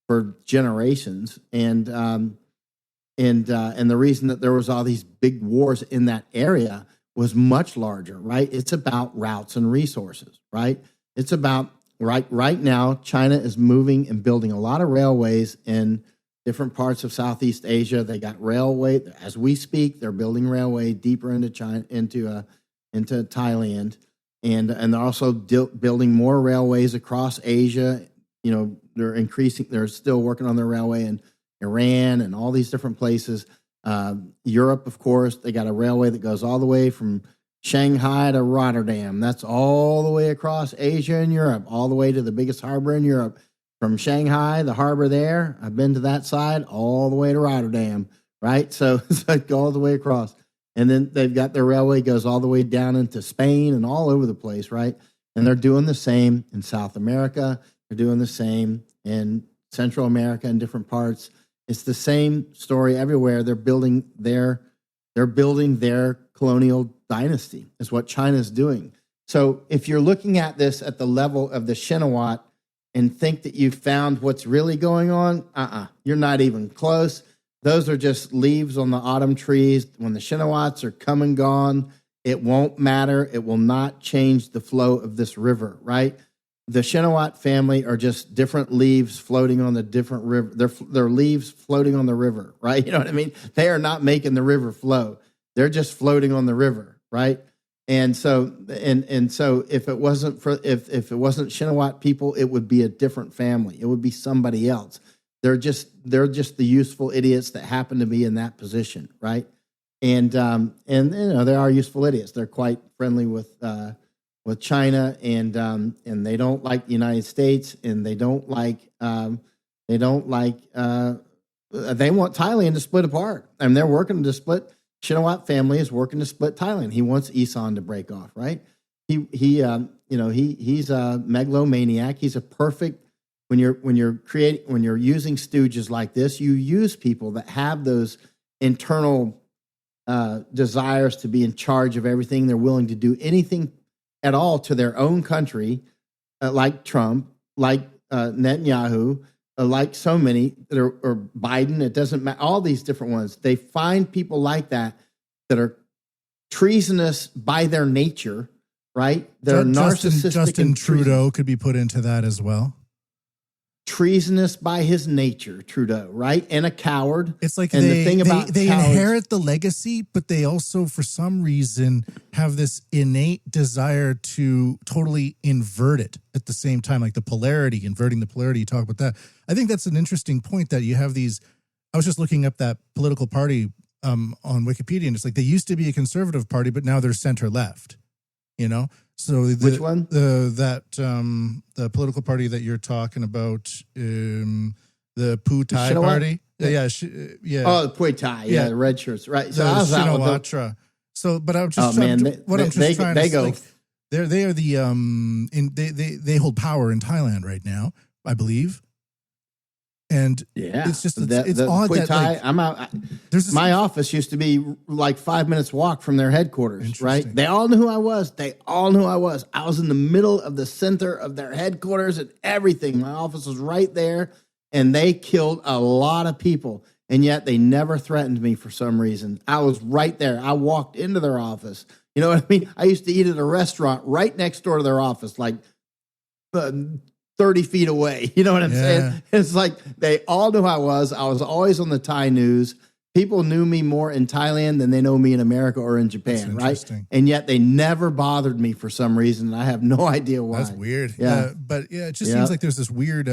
for generations, and the reason that there was all these big wars in that area was much larger, right? It's about routes and resources, right? It's about right now, China is moving and building a lot of railways in different parts of Southeast Asia. They got railway as we speak. They're building railway deeper into China, into Thailand, and they're also building more railways across Asia. They're still working on their railway in Iran and all these different places. Europe, of course, they got a railway that goes all the way from Shanghai to Rotterdam. That's all the way across Asia and Europe, all the way to the biggest harbor in Europe. From Shanghai, the harbor there, I've been to that side, all the way to Rotterdam, right? So it goes all the way across. And then they've got their railway goes all the way down into Spain and all over the place, right? And they're doing the same in South America. They're doing the same in Central America and different parts. It's the same story everywhere. They're building their colonial dynasty is what China's doing. So if you're looking at this at the level of the Shinawatra and think that you found what's really going on, you're not even close. Those are just leaves on the autumn trees. When the Shinawats are come and gone, it won't matter. It will not change the flow of this river, right? The Shinawat family are just different leaves floating on the different river. They're leaves floating on the river, right? You know what I mean? They are not making the river flow. They're just floating on the river, right? And so if it wasn't Shinawat people, it would be a different family. It would be somebody else. They're just the useful idiots that happen to be in that position, right? And they are useful idiots. They're quite friendly with China, and they don't like the United States, and they want Thailand to split apart, and they're working to split. Shinawat family is working to split Thailand. He wants Isan to break off, right? He's a megalomaniac. He's a perfect when you're using stooges like this, you use people that have those internal desires to be in charge of everything. They're willing to do anything at all to their own country, like Trump, like Netanyahu, like so many that are, or Biden. It doesn't matter. All these different ones. They find people like that are treasonous by their nature, right? They're narcissistic. Justin Trudeau could be put into that as well. Treasonous by his nature, Trudeau, right? And a coward. It's like and they inherit the legacy, but they also, for some reason, have this innate desire to totally invert it at the same time, like the polarity, inverting the polarity. You talk about that. I think that's an interesting point that you have these. I was just looking up that political party on Wikipedia, and it's like they used to be a conservative party, but now they're center left. You know. So which one? The political party that you're talking about, the Pheu Thai party. Yeah. Oh, the Pheu Thai. Yeah, the red shirts. Right. So I was Shinawatra. So, but I'm just trying to say, they are the they hold power in Thailand right now, I believe. And it's just it's odd that like, I'm out. My office used to be like 5 minutes walk from their headquarters. Right? They all knew who I was. I was in the middle of the center of their headquarters and everything. My office was right there, and they killed a lot of people, and yet they never threatened me for some reason. I was right there. I walked into their office. You know what I mean? I used to eat at a restaurant right next door to their office, like 30 feet away. You know what I'm saying? It's like they all knew who I was. I was always on the Thai news. People knew me more in Thailand than they know me in America or in Japan, right? And yet they never bothered me for some reason. I have no idea why. That's weird. Yeah. But it just seems like there's this weird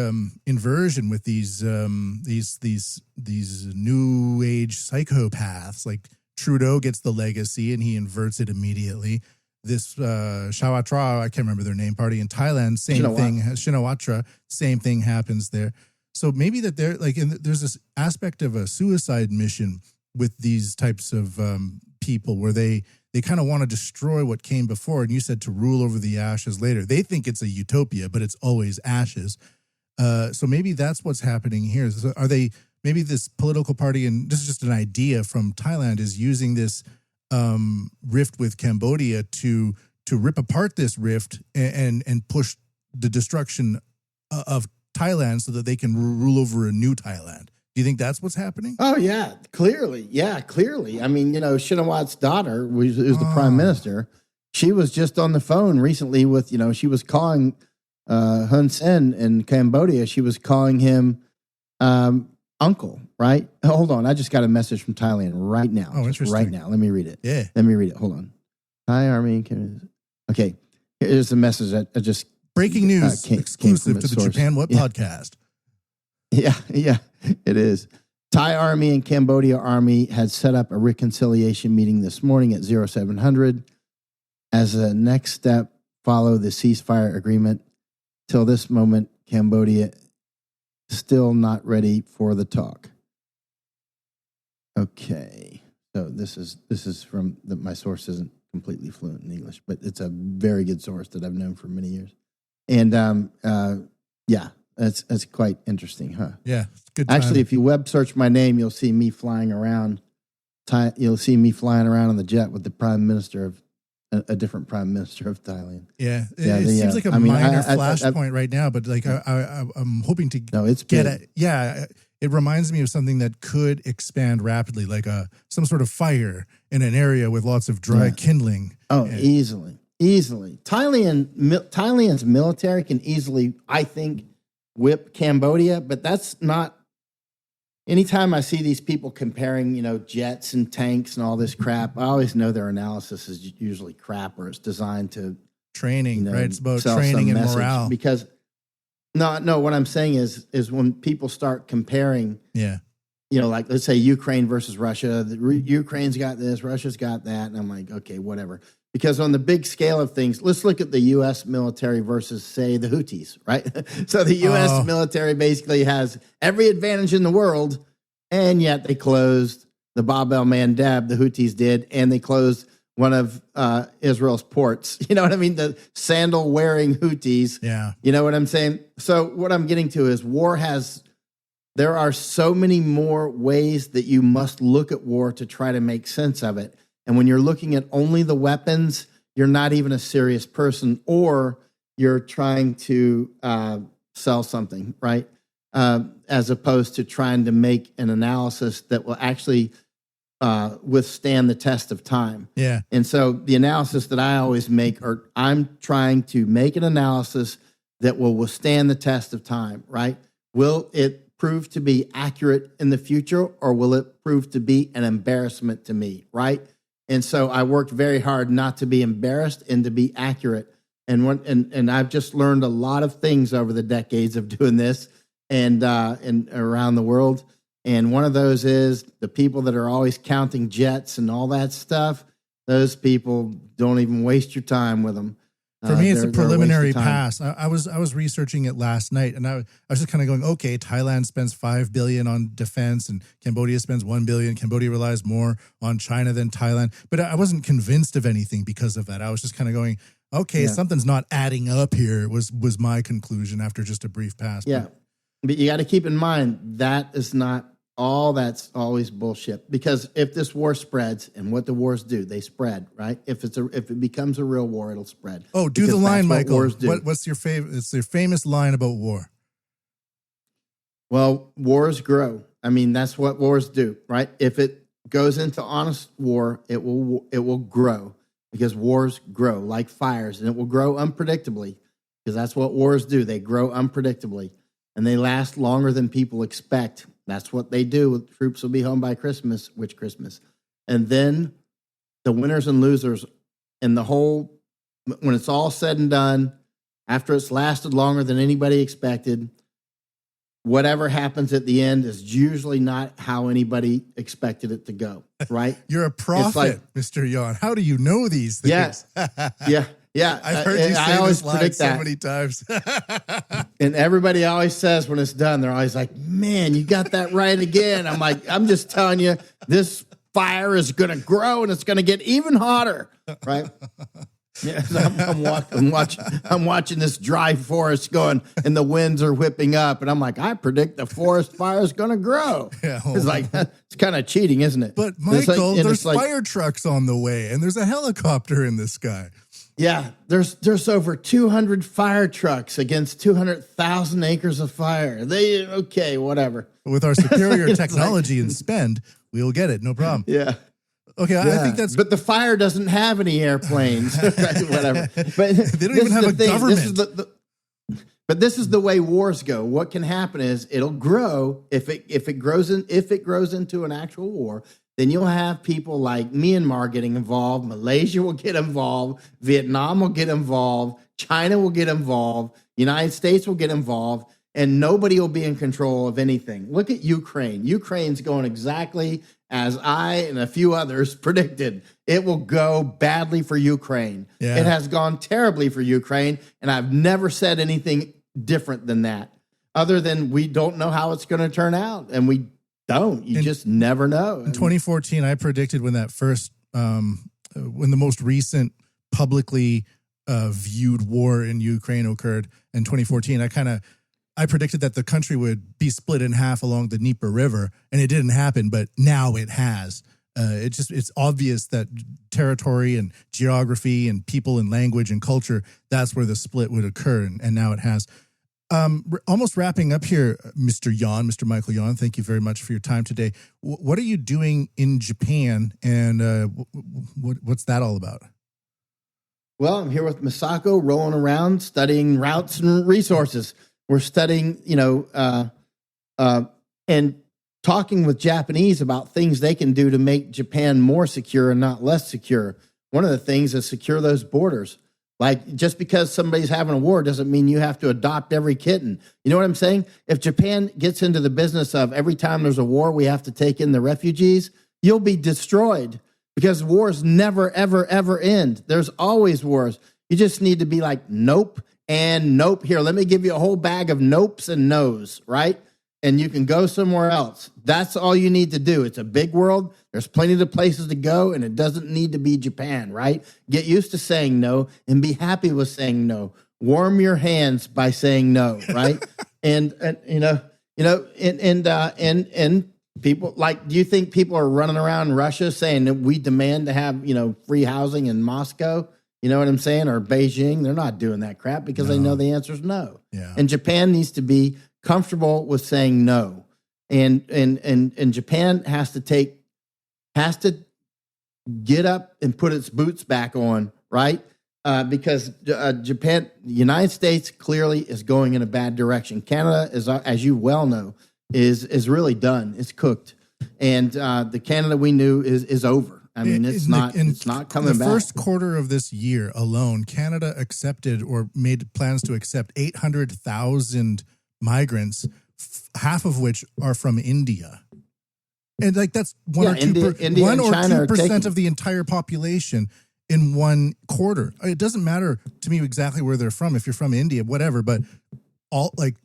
inversion with these new age psychopaths. Like Trudeau gets the legacy and he inverts it immediately. This Shinawatra, I can't remember their name, party in Thailand, Shinawatra, same thing happens there. So maybe that they're like, there's this aspect of a suicide mission with these types of people where they kind of want to destroy what came before. And you said to rule over the ashes later. They think it's a utopia, but it's always ashes. So maybe that's what's happening here. So are they, maybe this political party, and this is just an idea from Thailand, is using this rift with Cambodia to rip apart this rift and push the destruction of Thailand so that they can rule over a new Thailand. Do you think that's what's happening? Oh yeah, clearly. Yeah, clearly. I mean, Shinawat's daughter, who's the prime minister, she was just on the phone recently with, she was calling Hun Sen in Cambodia. She was calling him uncle, right? Hold on. I just got a message from Thailand right now. Oh, interesting. Right now. Let me read it. Yeah. Let me read it. Hold on. Thai Army. Okay. Here's the message that I just... Breaking news, exclusive to the Japan WUT podcast. Yeah, it is. Thai Army and Cambodia Army had set up a reconciliation meeting this morning at 0700. As a next step, follow the ceasefire agreement. Till this moment, Cambodia still not ready for the talk. Okay, so this is from my source isn't completely fluent in English, but it's a very good source that I've known for many years. And that's quite interesting, huh? Yeah, good. Actually, if you web search my name, you'll see me flying around. You'll see me flying around on the jet with the Prime Minister a different prime minister of Thailand. Yeah, Yeah, it seems like a I mean, minor I- flashpoint right now, but like I'm hoping to No, it's get big. it. Yeah, it reminds me of something that could expand rapidly, like some sort of fire in an area with lots of dry kindling. Oh, And- easily. Thailand's military can easily, I think, whip Cambodia, but that's not. Anytime I see these people comparing, jets and tanks and all this crap, I always know their analysis is usually crap, or it's designed to training, right? It's about sell training some and message. morale. Because no, what I'm saying is when people start comparing, Yeah, like let's say Ukraine versus Russia, Ukraine's got this, Russia's got that, and I'm like, okay, whatever. Because on the big scale of things, let's look at the U.S. military versus, say, the Houthis, right? So the U.S. military basically has every advantage in the world, and yet they closed the Bab el-Mandeb, the Houthis did, and they closed one of Israel's ports. You know what I mean? The sandal-wearing Houthis. yeah. You know what I'm saying? So what I'm getting to is there are so many more ways that you must look at war to try to make sense of it. And when you're looking at only the weapons, you're not even a serious person, or you're trying to sell something, right? As opposed to trying to make an analysis that will actually withstand the test of time. Yeah. And so the analysis that I always make, I'm trying to make an analysis that will withstand the test of time, right? Will it prove to be accurate in the future, or will it prove to be an embarrassment to me, right? And so I worked very hard not to be embarrassed and to be accurate. And I've just learned a lot of things over the decades of doing this and around the world. And one of those is the people that are always counting jets and all that stuff. Those people, don't even waste your time with them. For me, it's a They're preliminary waste of time. pass. I was researching it last night, and I was just kind of going, okay, Thailand spends $5 billion on defense, and Cambodia spends $1 billion. Cambodia relies more on China than Thailand, but I wasn't convinced of anything because of that. I was just kind of going, okay, something's not adding up here. Was my conclusion after just a brief pass. Yeah, but you got to keep in mind that is not all. That's always bullshit. Because if this war spreads, and what the wars do, they spread, right? If it becomes a real war, it'll spread. Oh, do Because the line, that's what Michael. wars do. What's your favorite? It's your famous line about war. Well, wars grow. I mean, that's what wars do, right? If it goes into honest war, it will grow, because wars grow like fires, and it will grow unpredictably, because that's what wars do. They grow unpredictably, and they last longer than people expect. That's what they do. Troops will be home by Christmas, which Christmas. And then the winners and losers and when it's all said and done, after it's lasted longer than anybody expected, whatever happens at the end is usually not how anybody expected it to go, right? You're a prophet, Mr. Yon. How do you know these things? Yeah. I've heard you say always this line predict so that. many times. And everybody always says when it's done, they're always like, man, you got that right again. I'm like, I'm just telling you, this fire is going to grow and it's going to get even hotter, right? Yeah, so I'm watching this dry forest going, and the winds are whipping up, and I'm like, I predict the forest fire is going to grow. Yeah, it's like, it's kind of cheating, isn't it? But It's like- Michael, and there's it's like- fire trucks on the way, and there's a helicopter in the sky. Yeah, there's over 200 fire trucks against 200,000 acres of fire. Okay, whatever. With our superior It's technology and spend, we'll get it, no problem. Yeah. Okay, I think that's. But the fire doesn't have any airplanes, right? Whatever. But They don't even have a government. But this is the way wars go. What can happen is it'll grow if it grows into an actual war. Then you'll have people like Myanmar getting involved, Malaysia will get involved, Vietnam will get involved, China will get involved, United States will get involved, and nobody will be in control of anything. Look at Ukraine. Ukraine's going exactly as I and a few others predicted. It will go badly for Ukraine. Yeah. It has gone terribly for Ukraine, and I've never said anything different than that, other than we don't know how it's going to turn out, and we don't. You just never know. In 2014, I predicted when the most recent publicly viewed war in Ukraine occurred in 2014, I predicted that the country would be split in half along the Dnieper River, and it didn't happen, but now it has. it's obvious that territory and geography and people and language and culture, that's where the split would occur. And now it has. Almost wrapping up here, Mr. Michael Yon, thank you very much for your time today. What are you doing in Japan, and what's that all about? Well, I'm here with Misako, rolling around, studying routes and resources. We're studying, and talking with Japanese about things they can do to make Japan more secure and not less secure. One of the things is secure those borders. Like, just because somebody's having a war doesn't mean you have to adopt every kitten. You know what I'm saying? If Japan gets into the business of every time there's a war, we have to take in the refugees, you'll be destroyed, because wars never, ever, ever end. There's always wars. You just need to be like, nope and nope. Here, let me give you a whole bag of nopes and no's, right? And you can go somewhere else. That's all you need to do. It's a big world. There's plenty of places to go, and it doesn't need to be Japan, right? Get used to saying no and be happy with saying no. Warm your hands by saying no, right? and people, like, do you think people are running around Russia saying that we demand to have, free housing in Moscow? You know what I'm saying? Or Beijing? They're not doing that crap because they know the answer is no. Yeah. And Japan needs to be comfortable with saying no. And Japan has to get up and put its boots back on, right? Because Japan, the United States clearly is going in a bad direction. Canada is, as you well know, is really done. It's cooked. And the Canada we knew is over. I mean, it's not coming back. The first quarter of this year alone, Canada accepted or made plans to accept 800,000 migrants, half of which are from India. And like, that's one or 2% of the entire population in one quarter. It doesn't matter to me exactly where they're from. If you're from India, whatever, but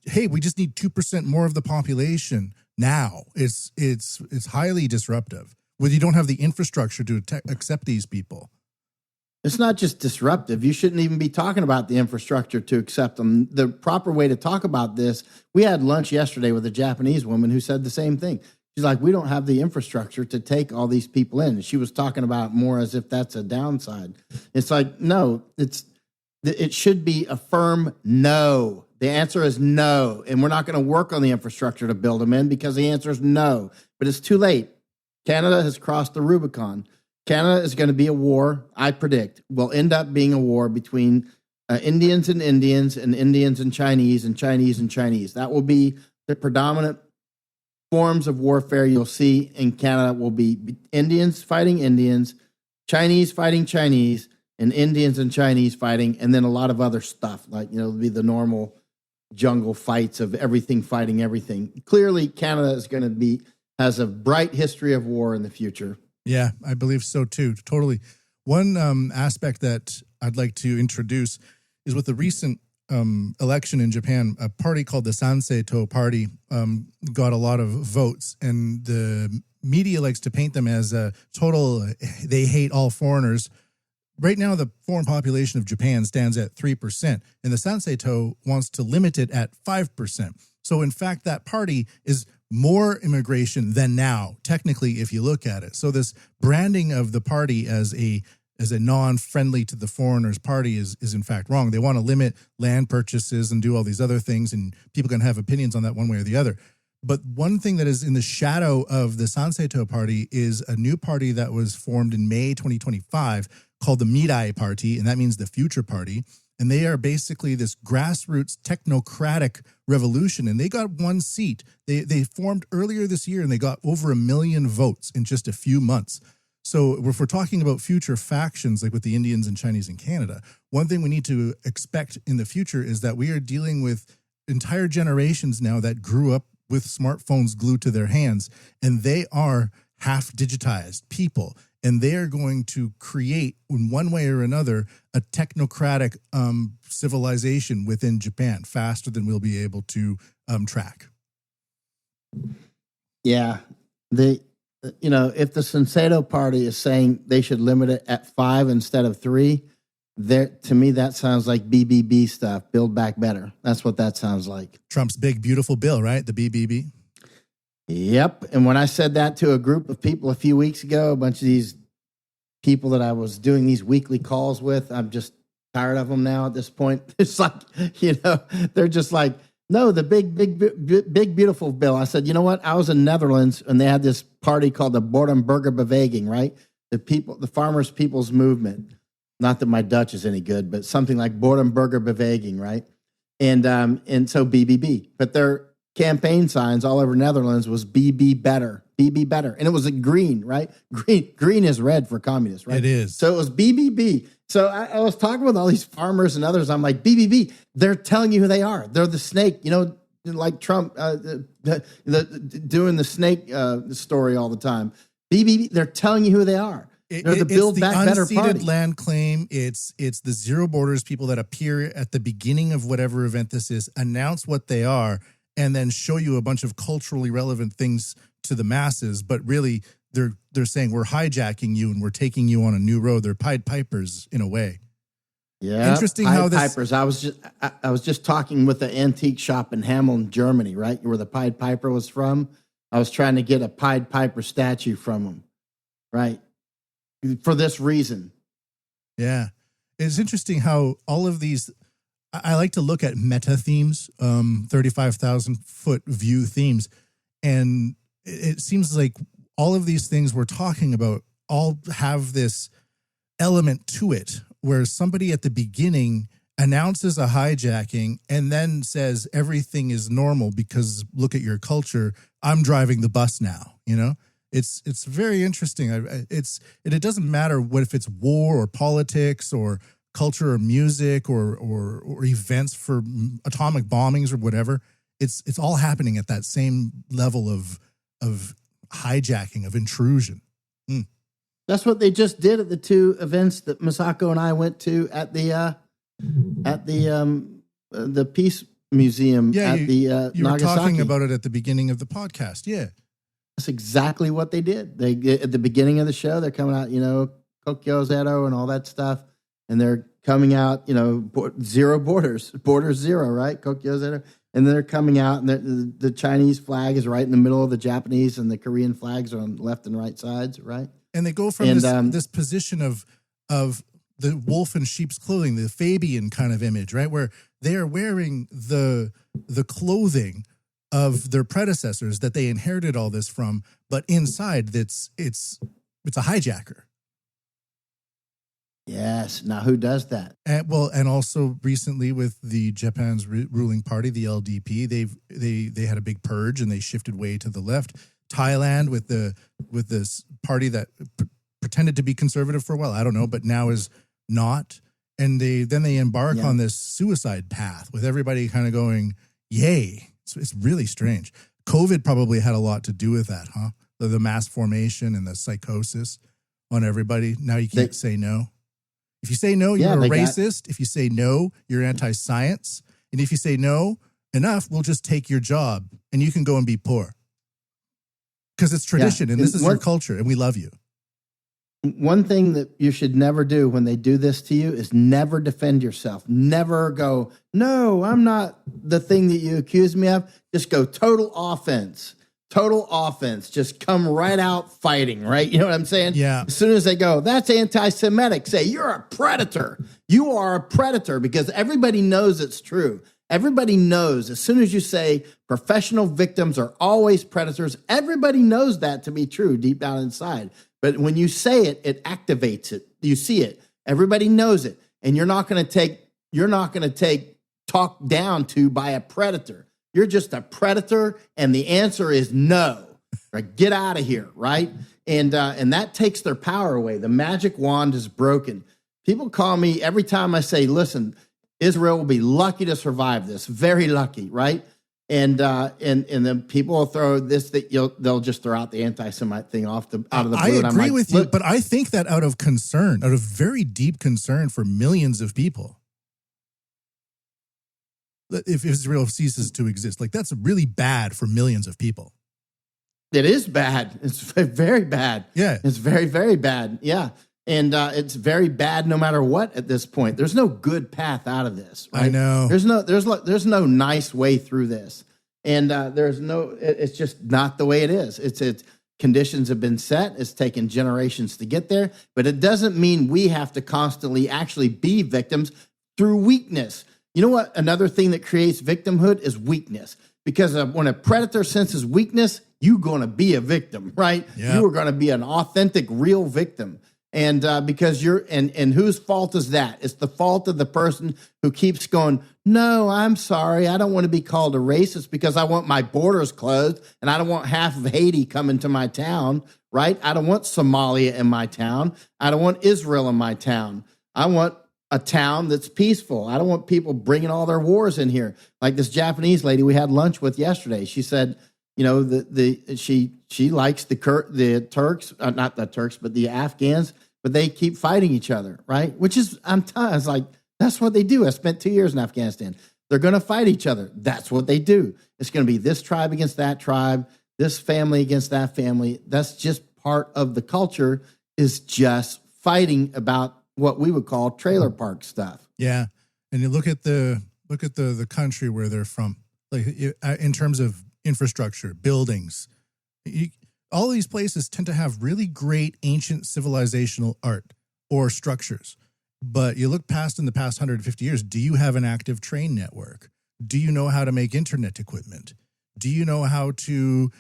hey, we just need 2% more of the population now. It's highly disruptive when you don't have the infrastructure to accept these people. It's not just disruptive. You shouldn't even be talking about the infrastructure to accept them. The proper way to talk about this, we had lunch yesterday with a Japanese woman who said the same thing. She's like, we don't have the infrastructure to take all these people in. And she was talking about it more as if that's a downside. It's like, no, it should be a firm no. The answer is no. And we're not going to work on the infrastructure to build them in because the answer is no. But it's too late. Canada has crossed the Rubicon. Canada is going to be a war, I predict, will end up being a war between Indians and Indians and Indians and Chinese and Chinese and Chinese. That will be the predominant forms of warfare you'll see in Canada. Will be Indians fighting Indians, Chinese fighting Chinese, and Indians and Chinese fighting, and then a lot of other stuff, like, it'll be the normal jungle fights of everything fighting everything. Clearly, Canada is going to has a bright history of war in the future. Yeah, I believe so too. Totally. One aspect that I'd like to introduce is with the recent election in Japan, a party called the Sanseito Party got a lot of votes, and the media likes to paint them as a total, they hate all foreigners. Right now, the foreign population of Japan stands at 3%, and the Sanseito wants to limit it at 5%. So, in fact, that party is more immigration than now, technically, if you look at it. So this branding of the party as a non-friendly to the foreigners party is in fact wrong. They want to limit land purchases and do all these other things, and people can have opinions on that one way or the other. But one thing that is in the shadow of the Sanseito Party is a new party that was formed in May 2025 called the Mirai Party, and that means the Future Party. And they are basically this grassroots technocratic revolution. And they got one seat. They formed earlier this year, and they got over 1 million votes in just a few months. So if we're talking about future factions, like with the Indians and Chinese in Canada, one thing we need to expect in the future is that we are dealing with entire generations now that grew up with smartphones glued to their hands, and they are half digitized people. And they are going to create, in one way or another, a technocratic civilization within Japan faster than we'll be able to track. Yeah. If the Sanseito Party is saying they should limit it at 5 instead of 3, to me, that sounds like BBB stuff, Build Back Better. That's what that sounds like. Trump's big, beautiful bill, right? The BBB. Yep. And when I said that to a group of people a few weeks ago, a bunch of these people that I was doing these weekly calls with, I'm just tired of them now at this point. It's like, they're just like, no, the big, beautiful bill. I said, you know what? I was in Netherlands and they had this party called the Bodemburgerbeweging, right? The farmers' people's movement. Not that my Dutch is any good, but something like Bodemburgerbeweging, right? And so BBB. But their campaign signs all over Netherlands was BB better, BB better. And it was a green, right? Green is red for communists, right? It is. So it was BBB. So I was talking with all these farmers and others. I'm like, BBB, they're telling you who they are. They're the snake, like Trump doing the snake story all the time. BBB, they're telling you who they are. They're the Build Back Better party. It's the unceded land claim. It's the Zero Borders people that appear at the beginning of whatever event this is, announce what they are, and then show you a bunch of culturally relevant things to the masses. But really, they're saying we're hijacking you and we're taking you on a new road. They're Pied Pipers in a way. Yeah, interesting Pied how this. Pipers. I was just talking with the antique shop in Hameln, Germany, right, where the Pied Piper was from. I was trying to get a Pied Piper statue from them, right, for this reason. Yeah, it's interesting how all of these. I like to look at meta themes, 35,000 foot view themes, and it seems like all of these things we're talking about all have this element to it where somebody at the beginning announces a hijacking and then says everything is normal because look at your culture. I'm driving the bus now. It's very interesting. It doesn't matter what if it's war or politics or culture or music or events for atomic bombings or whatever. It's all happening at that same level of hijacking, of intrusion. That's what they just did at the two events that Masako and I went to at the Peace Museum Yeah, at you Nagasaki. were talking about it at the beginning of the podcast. Yeah. That's exactly what they did. They at the beginning of the show, they're coming out, Kokyo Zero and all that stuff, and they're coming out, zero borders zero, right? Kokyo Zero, and they're coming out, and the Chinese flag is right in the middle of the Japanese, and the Korean flags are on the left and right sides, right? And they go from this position of the wolf in sheep's clothing, the Fabian kind of image, right, where they are wearing the clothing of their predecessors that they inherited all this from, but inside it's a hijacker. Yes. Now, who does that? And also recently with the Japan's ruling party, the LDP, they had a big purge and they shifted way to the left. Thailand with this party that pretended to be conservative for a while, I don't know, but now is not. And they embark on this suicide path with everybody kind of going, yay. So it's really strange. COVID probably had a lot to do with that, huh? The mass formation and the psychosis on everybody. Now you can't say no. If you say no, you're a racist. If you say no, you're anti-science. And if you say no enough, we'll just take your job and you can go and be poor. Because it's tradition and this is your culture and we love you. One thing that you should never do when they do this to you is never defend yourself. Never go, no, I'm not the thing that you accuse me of. Just go total offense. Total offense. Just come right out fighting, right? You know what I'm saying? Yeah. As soon as they go, that's anti-Semitic, say, you're a predator. You are a predator because everybody knows it's true. Everybody knows as soon as you say professional victims are always predators, everybody knows that to be true deep down inside. But when you say it, it activates it. You see it. Everybody knows it. And you're not going to take talked down to by a predator. You're just a predator. And the answer is no. Right? Get out of here. Right. And that takes their power away. The magic wand is broken. People call me every time I say, listen, Israel will be lucky to survive this. Very lucky. Right. And then people will throw this they'll just throw out the anti-Semite thing out of the blue. I agree with you, but I think that out of very deep concern for millions of people, if Israel ceases to exist, like that's really bad for millions of people. It is bad. It's very bad. Yeah, it's very, very bad. Yeah. And it's very bad no matter what at this point. There's no good path out of this. Right? I know. There's no nice way through this. And it's just not the way it is. It's conditions have been set. It's taken generations to get there, but it doesn't mean we have to constantly actually be victims through weakness. You know what? Another thing that creates victimhood is weakness, because when a predator senses weakness, you're going to be a victim, right? Yep. You are going to be an authentic, real victim. And because and whose fault is that? It's the fault of the person who keeps going, no, I'm sorry, I don't want to be called a racist because I want my borders closed and I don't want half of Haiti coming to my town, right? I don't want Somalia in my town. I don't want Israel in my town. I want a town that's peaceful. I don't want people bringing all their wars in here. Like this Japanese lady we had lunch with yesterday. She said, you know, she likes the Turks, not the Turks, but the Afghans, but they keep fighting each other, right? Which is, it's like, that's what they do. I spent 2 years in Afghanistan. They're going to fight each other. That's what they do. It's going to be this tribe against that tribe, this family against that family. That's just part of the culture, is just fighting about what we would call trailer park stuff. Yeah. And you look at the country where they're from, like in terms of infrastructure, buildings, all these places tend to have really great ancient civilizational art or structures. But you look past in the past 150 years, do you have an active train network? Do you know how to make internet equipment? Do you know how to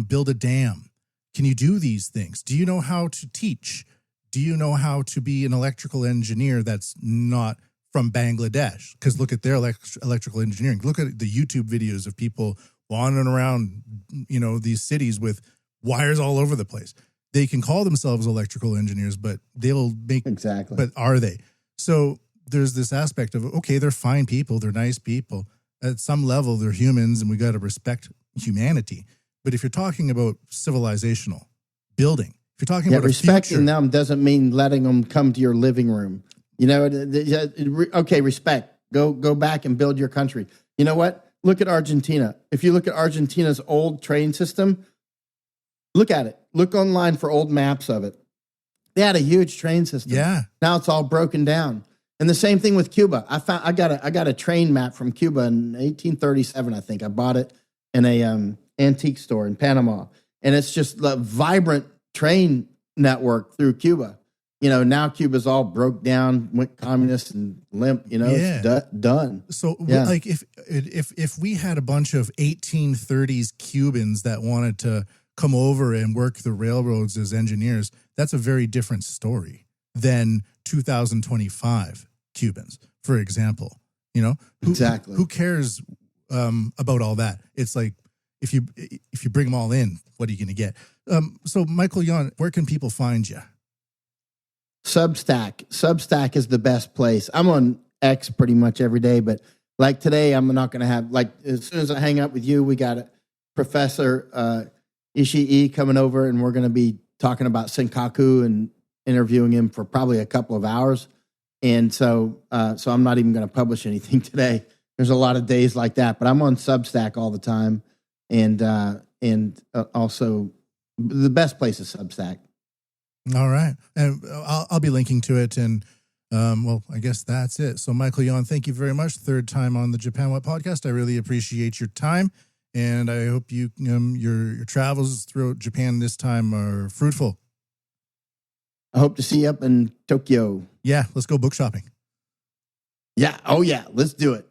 build a dam? Can you do these things? Do you know how to teach? Do you know how to be an electrical engineer that's not from Bangladesh? Because look at their electrical engineering. Look at the YouTube videos of people wandering around, you know, these cities with wires all over the place. They can call themselves electrical engineers, but they'll make... Exactly. But are they? So there's this aspect of, okay, they're fine people. They're nice people. At some level, they're humans, and we got to respect humanity. But if you're talking about civilizational building, if you're talking about respecting them doesn't mean letting them come to your living room. You know, okay, respect. Go back and build your country. You know what? Look at Argentina. If you look at Argentina's old train system, look at it. Look online for old maps of it. They had a huge train system. Yeah. Now it's all broken down. And the same thing with Cuba. I got a train map from Cuba in 1837, I think. I bought it in a antique store in Panama. And it's just a vibrant train network through Cuba. You know, now Cuba's all broke down, went communist and limp, you know, it's done. So like if we had a bunch of 1830s Cubans that wanted to come over and work the railroads as engineers, that's a very different story than 2025 Cubans, for example. You know, exactly. Who cares about all that? It's like, if you bring them all in, what are you going to get? So Michael Yon, where can people find you? Substack is the best place. I'm on X pretty much every day, but like today, I'm not going to have, like, as soon as I hang up with you, we got Professor Ishii coming over, and we're going to be talking about Senkaku and interviewing him for probably a couple of hours. And so I'm not even going to publish anything today. There's a lot of days like that, but I'm on Substack all the time. And also the best place is Substack. All right. And I'll be linking to it. And, well, I guess that's it. So Michael Yon, thank you very much. Third time on the Japan WUT podcast. I really appreciate your time. And I hope your travels throughout Japan this time are fruitful. I hope to see you up in Tokyo. Yeah. Let's go book shopping. Yeah. Oh yeah. Let's do it.